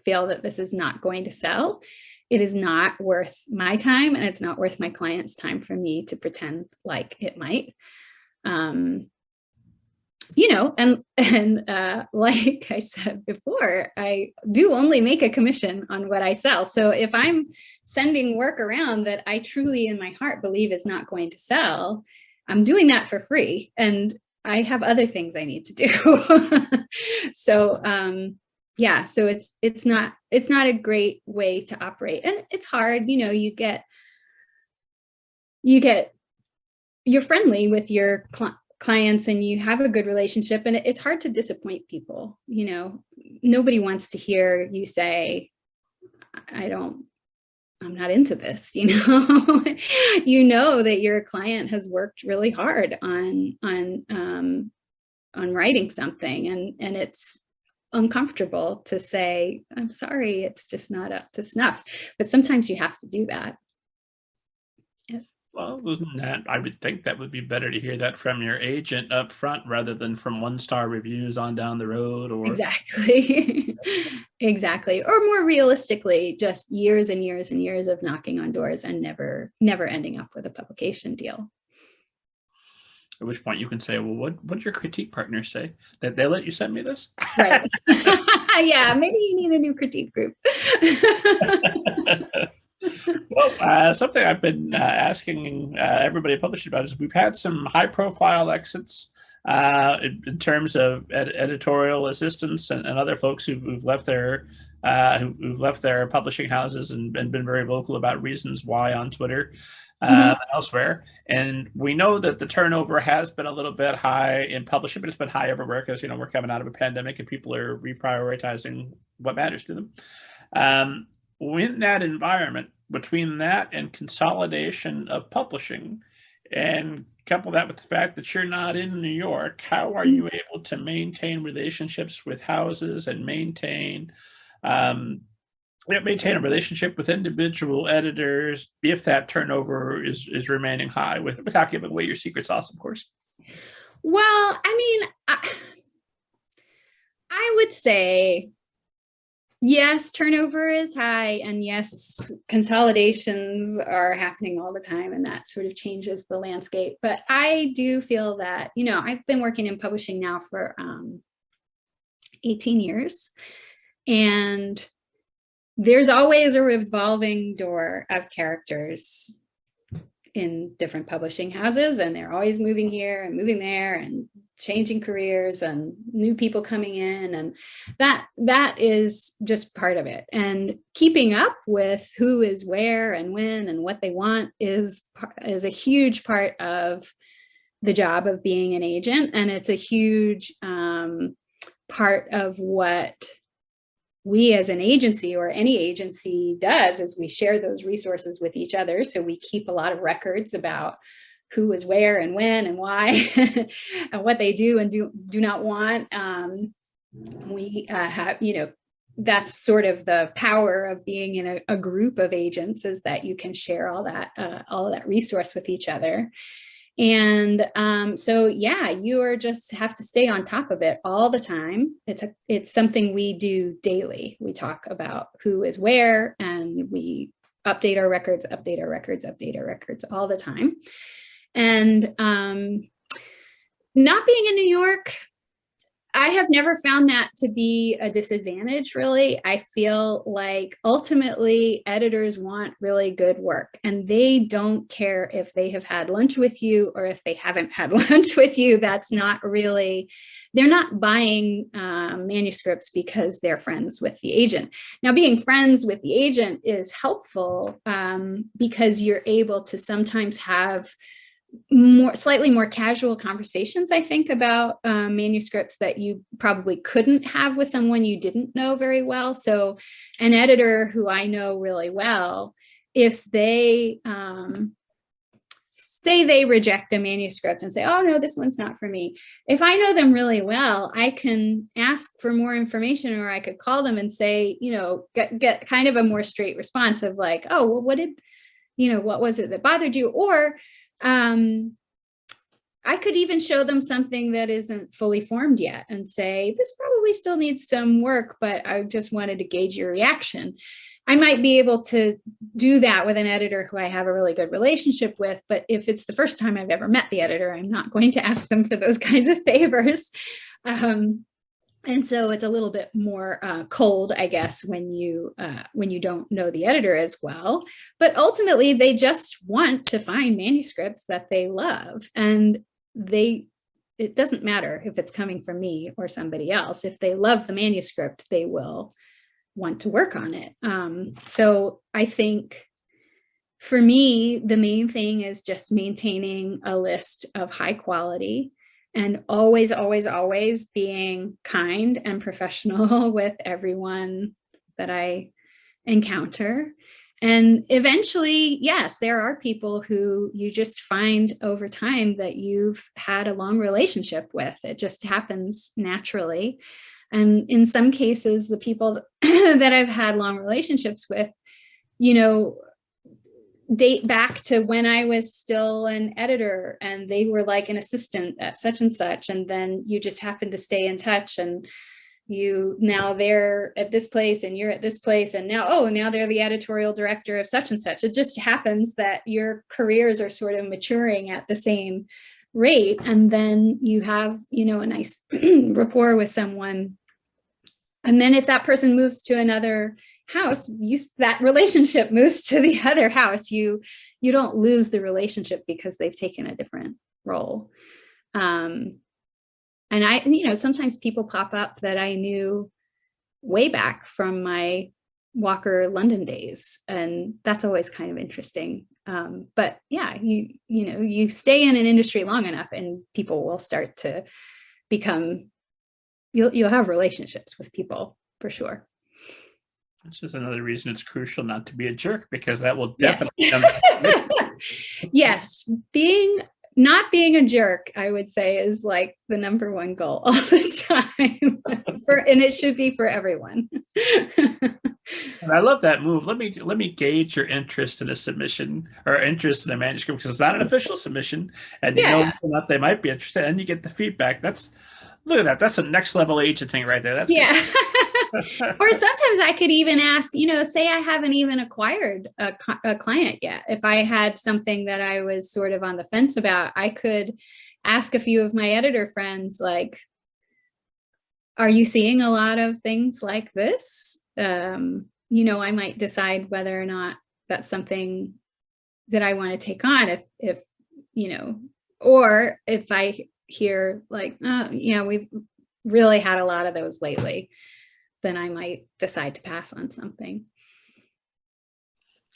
feel that this is not going to sell, it is not worth my time and it's not worth my client's time for me to pretend like it might. Like I said before, I do only make a commission on what I sell. So if I'm sending work around that I truly in my heart believe is not going to sell, I'm doing that for free. And I have other things I need to do. So, yeah, so it's not a great way to operate, and it's hard. You're friendly with your clients and you have a good relationship, and it's hard to disappoint people. Nobody wants to hear you say, I'm not into this. That your client has worked really hard on writing something, and it's uncomfortable to say, I'm sorry, it's just not up to snuff. But sometimes you have to do that. Well, I would think that would be better to hear that from your agent up front rather than from 1-star reviews on down the road. Or exactly. Exactly. Or more realistically, just years and years and years of knocking on doors and never ending up with a publication deal. At which point you can say, well, what did your critique partners say? That they let you send me this? Right. Yeah, maybe you need a new critique group. Well, something I've been asking everybody published about is we've had some high-profile exits in terms of editorial assistants and other folks who've left their publishing houses and been very vocal about reasons why on Twitter. Elsewhere. And we know that the turnover has been a little bit high in publishing, but it's been high everywhere because, we're coming out of a pandemic and people are reprioritizing what matters to them. In that environment, between that and consolidation of publishing, and couple that with the fact that you're not in New York, how are you able to maintain relationships with houses and maintain a relationship with individual editors if that turnover is remaining high without giving away your secret sauce, of course? Well, I would say, yes, turnover is high, and yes, consolidations are happening all the time, and that sort of changes the landscape. But I do feel that, I've been working in publishing now for 18 years, and there's always a revolving door of characters in different publishing houses, and they're always moving here and moving there and changing careers and new people coming in, and that is just part of it. And keeping up with who is where and when and what they want is a huge part of the job of being an agent, and it's a huge part of what we as an agency or any agency does, is we share those resources with each other. So we keep a lot of records about who is where and when and why and what they do and do not want. We have, that's sort of the power of being in a group of agents, is that you can share all that resource with each other. And so, yeah, you just have to stay on top of it all the time. It's something we do daily. We talk about who is where, and we update our records all the time. And not being in New York, I have never found that to be a disadvantage, really. I feel like ultimately editors want really good work, and they don't care if they have had lunch with you or if they haven't had lunch with you. That's not really, they're not buying manuscripts because they're friends with the agent. Now, being friends with the agent is helpful because you're able to sometimes have slightly more casual conversations, I think, about manuscripts that you probably couldn't have with someone you didn't know very well. So an editor who I know really well, if they say they reject a manuscript and say, oh no, this one's not for me, if I know them really well, I can ask for more information, or I could call them and say, get kind of a more straight response of like, oh, well, what was it that bothered you? Or I could even show them something that isn't fully formed yet and say, this probably still needs some work, but I just wanted to gauge your reaction. I might be able to do that with an editor who I have a really good relationship with, but if it's the first time I've ever met the editor, I'm not going to ask them for those kinds of favors. And so it's a little bit more cold, I guess, when you don't know the editor as well. But ultimately, they just want to find manuscripts that they love, and they it doesn't matter if it's coming from me or somebody else. If they love the manuscript, they will want to work on it. So I think for me, the main thing is just maintaining a list of high quality and always, always, always being kind and professional with everyone that I encounter. And eventually, yes, there are people who you just find over time that you've had a long relationship with. It just happens naturally. And in some cases, the people that I've had long relationships with, you know, date back to when I was still an editor and they were like an assistant at such and such. And then you just happen to stay in touch, and now they're at this place and you're at this place, and now they're the editorial director of such and such. It just happens that your careers are sort of maturing at the same rate. And then you have, you know, a nice rapport with someone. And then if that person moves to another house, that relationship moves to the other house. You don't lose the relationship because they've taken a different role. And I, you know, sometimes people pop up that I knew way back from my Walker London days, and that's always kind of interesting. But yeah, you stay in an industry long enough, and people will start to become. You'll have relationships with people for sure. This is another reason it's crucial not to be a jerk, because that will definitely. Yes, not being a jerk, I would say, is like the number one goal all the time, and it should be for everyone. And I love that move. Let me gauge your interest in a submission or interest in a manuscript, because it's not an official submission, and you know whether or not they might be interested, and you get the feedback. Look at that. That's a next level agent thing right there. That's yeah. Or sometimes I could even ask, you know, say I haven't even acquired a client yet. If I had something that I was sort of on the fence about, I could ask a few of my editor friends, like, are you seeing a lot of things like this? You know, I might decide whether or not that's something that I want to take on, if you know, or if I hear like, yeah, we've really had a lot of those lately, then I might decide to pass on something.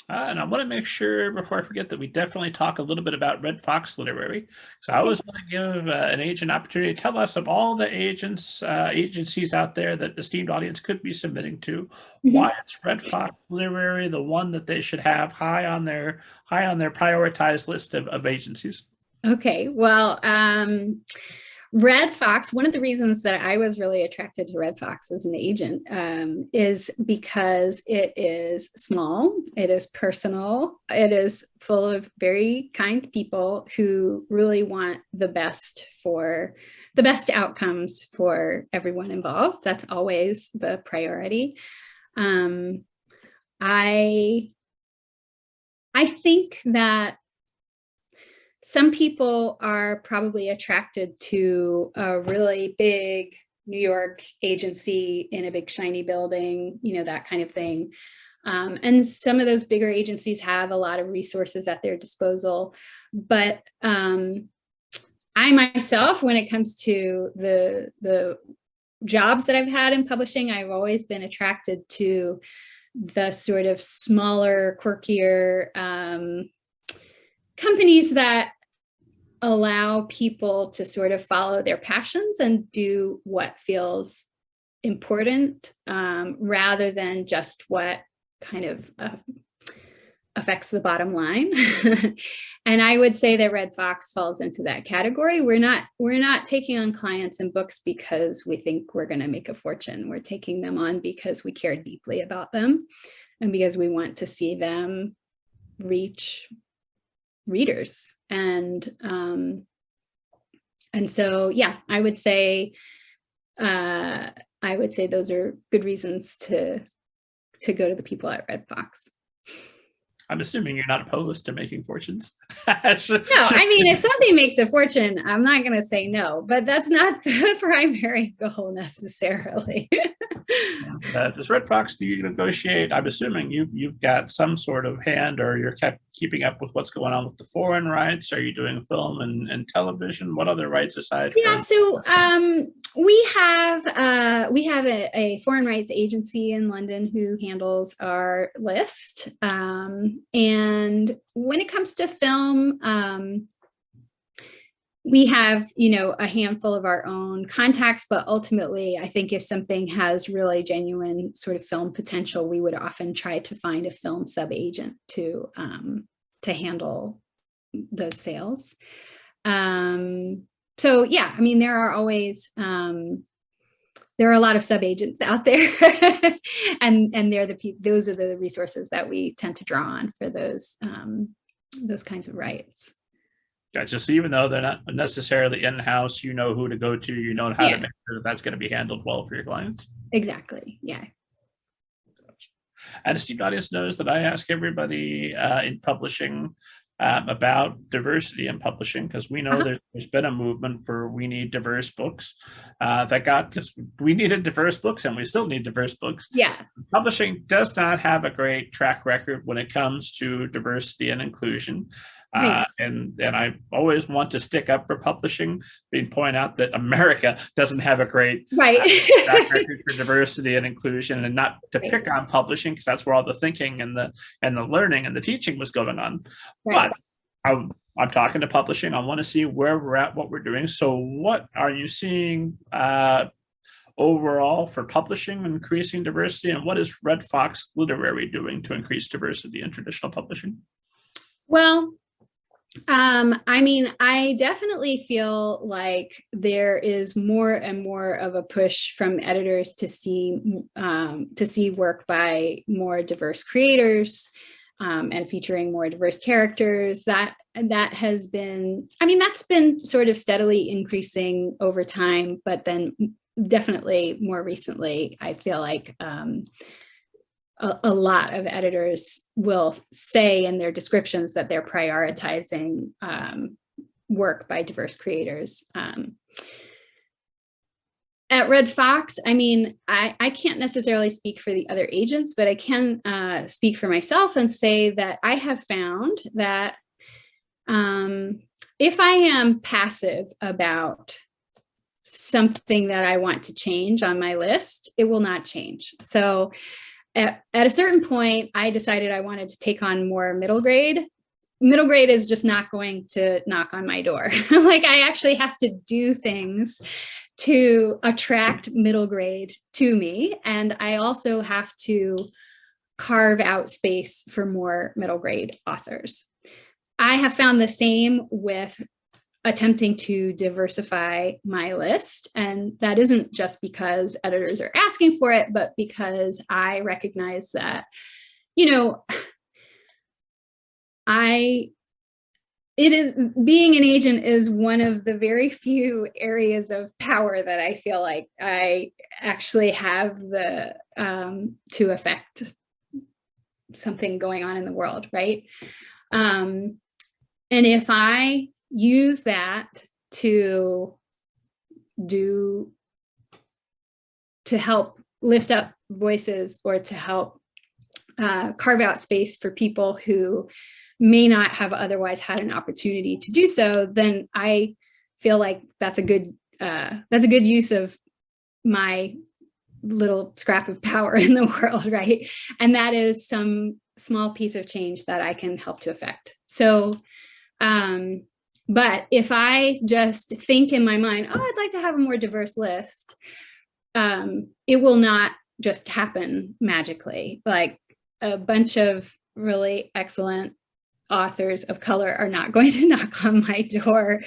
And I want to make sure before I forget that we definitely talk a little bit about Red Fox Literary. So I always want to give an agent opportunity to tell us of all the agencies out there that the esteemed audience could be submitting to. Why is Red Fox Literary the one that they should have high on their prioritized list of agencies? Okay, well, Red Fox, one of the reasons that I was really attracted to Red Fox as an agent is because it is small, it is personal, it is full of very kind people who really want the best outcomes for everyone involved. That's always the priority. I think that some people are probably attracted to a really big New York agency in a big shiny building, you know, that kind of thing. And some of those bigger agencies have a lot of resources at their disposal. But I myself, when it comes to the jobs that I've had in publishing, I've always been attracted to the sort of smaller, quirkier companies that allow people to sort of follow their passions and do what feels important, rather than just what kind of affects the bottom line. And I would say that Red Fox falls into that category. We're not taking on clients and books because we think we're going to make a fortune. We're taking them on because we care deeply about them and because we want to see them reach readers. And so, yeah, I would say those are good reasons to go to the people at Red Fox. I'm assuming you're not opposed to making fortunes. No, I mean, if something makes a fortune, I'm not going to say no, but that's not the primary goal necessarily. Does Red Fox, do you negotiate? I'm assuming you've got some sort of hand, or you're keeping up with what's going on with the foreign rights. Are you doing film and television? What other rights aside from? Yeah, so we have a foreign rights agency in London who handles our list. And when it comes to film, we have, a handful of our own contacts, but ultimately, I think if something has really genuine sort of film potential, we would often try to find a film sub-agent to handle those sales. So yeah, I mean, there are always, there are a lot of sub-agents out there and those are the resources that we tend to draw on for those kinds of rights. Gotcha. So even though they're not necessarily in-house, you know who to go to, you know how to make sure that that's going to be handled well for your clients. Exactly. Yeah. Gotcha. And esteemed audience knows that I ask everybody in publishing about diversity in publishing, because we know there's been a movement for we need diverse books because we needed diverse books and we still need diverse books. Yeah. Publishing does not have a great track record when it comes to diversity and inclusion. Right. And I always want to stick up for publishing, and point out that America doesn't have a great track record for diversity and inclusion, and not to pick on publishing, because that's where all the thinking and the learning and the teaching was going on. Right. But I'm talking to publishing. I want to see where we're at, what we're doing. So what are you seeing overall for publishing, increasing diversity, and what is Red Fox Literary doing to increase diversity in traditional publishing? Well, I mean, I definitely feel like there is more and more of a push from editors to see work by more diverse creators and featuring more diverse characters. That has been, I mean, that's been sort of steadily increasing over time, but then definitely more recently, I feel like a lot of editors will say in their descriptions that they're prioritizing work by diverse creators. At Red Fox, I mean, I can't necessarily speak for the other agents, but I can speak for myself and say that I have found that if I am passive about something that I want to change on my list, it will not change. So at a certain point, I decided I wanted to take on more middle grade. Middle grade is just not going to knock on my door. Like, I actually have to do things to attract middle grade to me. And I also have to carve out space for more middle grade authors. I have found the same with attempting to diversify my list. And that isn't just because editors are asking for it, but because I recognize that, being an agent is one of the very few areas of power that I feel like I actually have to affect something going on in the world, right? And if I use that to help lift up voices, or to help carve out space for people who may not have otherwise had an opportunity to do so, then I feel like that's a good use of my little scrap of power in the world, right? And that is some small piece of change that I can help to affect. So, but if I just think in my mind, oh, I'd like to have a more diverse list, it will not just happen magically. Like, a bunch of really excellent authors of color are not going to knock on my door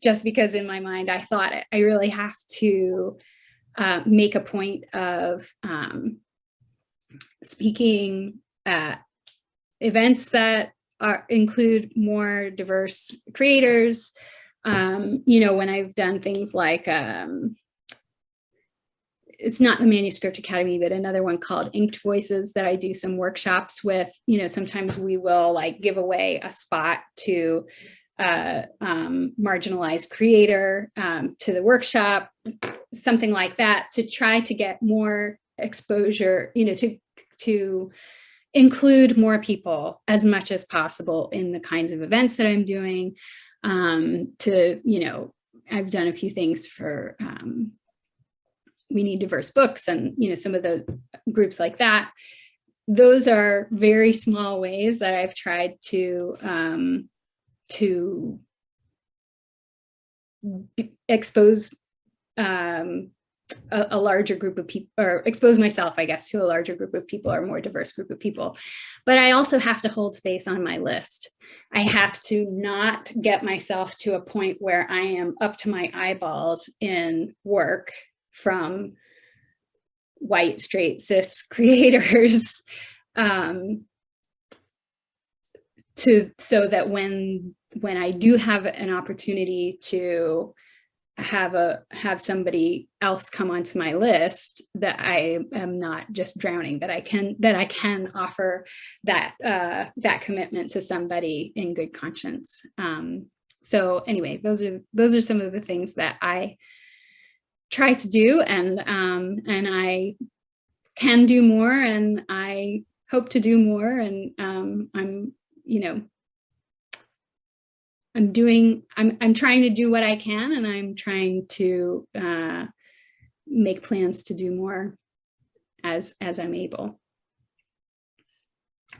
just because in my mind I thought it. I really have to make a point of speaking at events that include more diverse creators. When I've done things like it's not the Manuscript Academy, but another one called Inked Voices that I do some workshops with. Sometimes we will like give away a spot to marginalized creator to the workshop, something like that, to try to get more exposure, to include more people as much as possible in the kinds of events that I'm doing. I've done a few things for We Need Diverse Books and, some of the groups like that. Those are very small ways that I've tried to expose a larger group of people, or expose myself, I guess, to a larger group of people or a more diverse group of people. But I also have to hold space on my list. I have to not get myself to a point where I am up to my eyeballs in work from white, straight, cis creators, so that when I do have an opportunity to have somebody else come onto my list, that I am not just drowning, that I can offer that commitment to somebody in good conscience. So anyway, those are some of the things that I try to do, and I can do more, and I hope to do more, and I'm trying to do what I can, and I'm trying to make plans to do more as I'm able.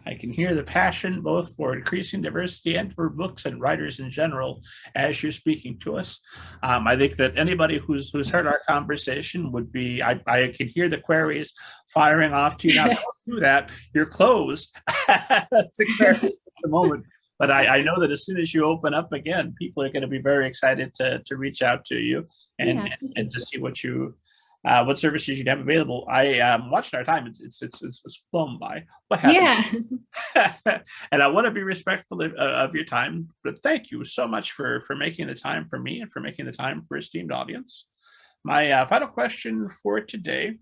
I can hear the passion both for increasing diversity and for books and writers in general as you're speaking to us. I think that anybody who's heard our conversation would be, I can hear the queries firing off to you now. Don't do that, you're closed. That's exactly at the moment. But I know that as soon as you open up again, people are going to be very excited to reach out to you and to see what services you'd have available. I watching our time; it's flown by. What happened? Yeah. And I want to be respectful of your time, but thank you so much for making the time for me and for making the time for esteemed audience. My final question for today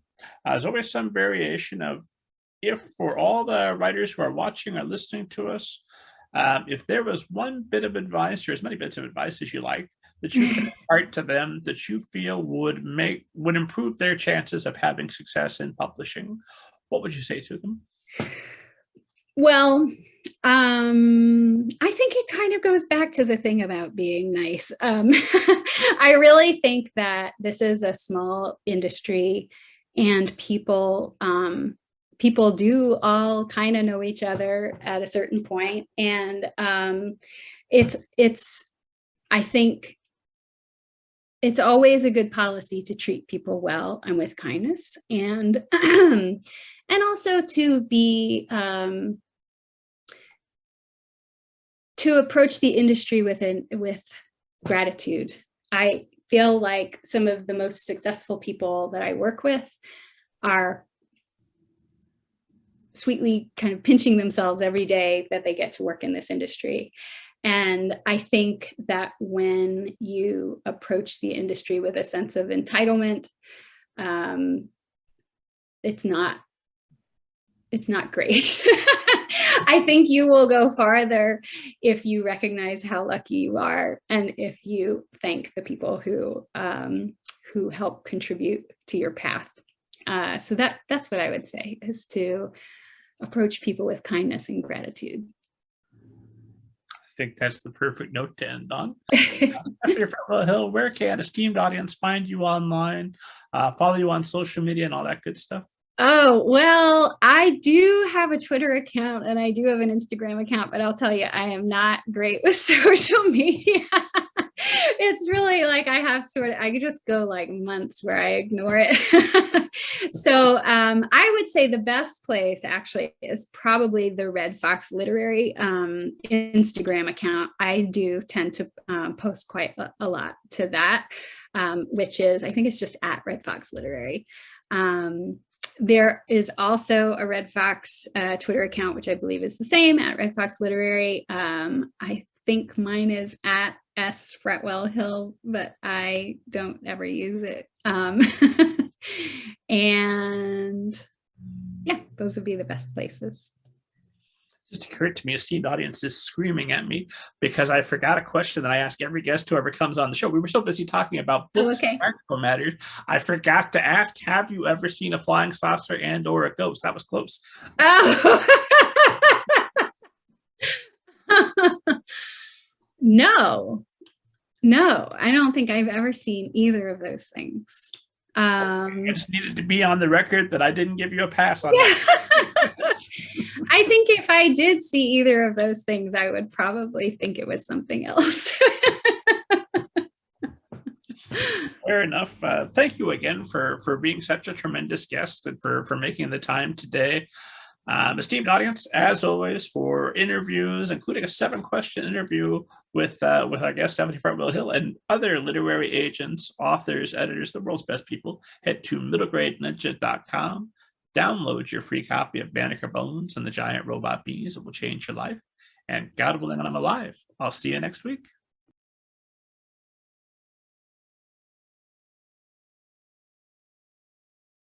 is always some variation of, if for all the writers who are watching or listening to us, if there was one bit of advice, or as many bits of advice as you like, that you could impart to them that you feel would improve their chances of having success in publishing, what would you say to them? Well, I think it kind of goes back to the thing about being nice. I really think that this is a small industry, and people do all kind of know each other at a certain point. And I think it's always a good policy to treat people well and with kindness, and also to be, to approach the industry with gratitude. I feel like some of the most successful people that I work with are sweetly kind of pinching themselves every day that they get to work in this industry. And I think that when you approach the industry with a sense of entitlement, it's not great. I think you will go farther if you recognize how lucky you are, and if you thank the people who help contribute to your path. So that's what I would say, is to approach people with kindness and gratitude. I think that's the perfect note to end on. Fretwell-Hill, where can esteemed audience find you online, follow you on social media and all that good stuff? Oh, well, I do have a Twitter account and I do have an Instagram account, but I'll tell you, I am not great with social media. It's really like I could just go like months where I ignore it. So I would say the best place actually is probably the Red Fox Literary Instagram account. I do tend to post quite a lot to that, which is, I think it's just at Red Fox Literary. There is also a Red Fox Twitter account, which I believe is the same, at Red Fox Literary. I think mine is at S Fretwell-Hill, but I don't ever use it. And yeah, those would be the best places. Just occurred to me, esteemed audience is screaming at me because I forgot a question that I ask every guest whoever comes on the show. We were so busy talking about books and practical matters, I forgot to ask, have you ever seen a flying saucer and or a ghost? That was close. Oh. No, I don't think I've ever seen either of those things. I just needed to be on the record that I didn't give you a pass on that. I think if I did see either of those things, I would probably think it was something else. Fair enough. Thank you again for being such a tremendous guest and for making the time today. Esteemed audience, as always, for interviews, including a 7-question interview with our guest, Stephanie Fretwell-Hill, and other literary agents, authors, editors, the world's best people, head to middlegradeninja.com. Download your free copy of Banneker Bones and the Giant Robot Bees. It will change your life. And God willing, when I'm alive, I'll see you next week.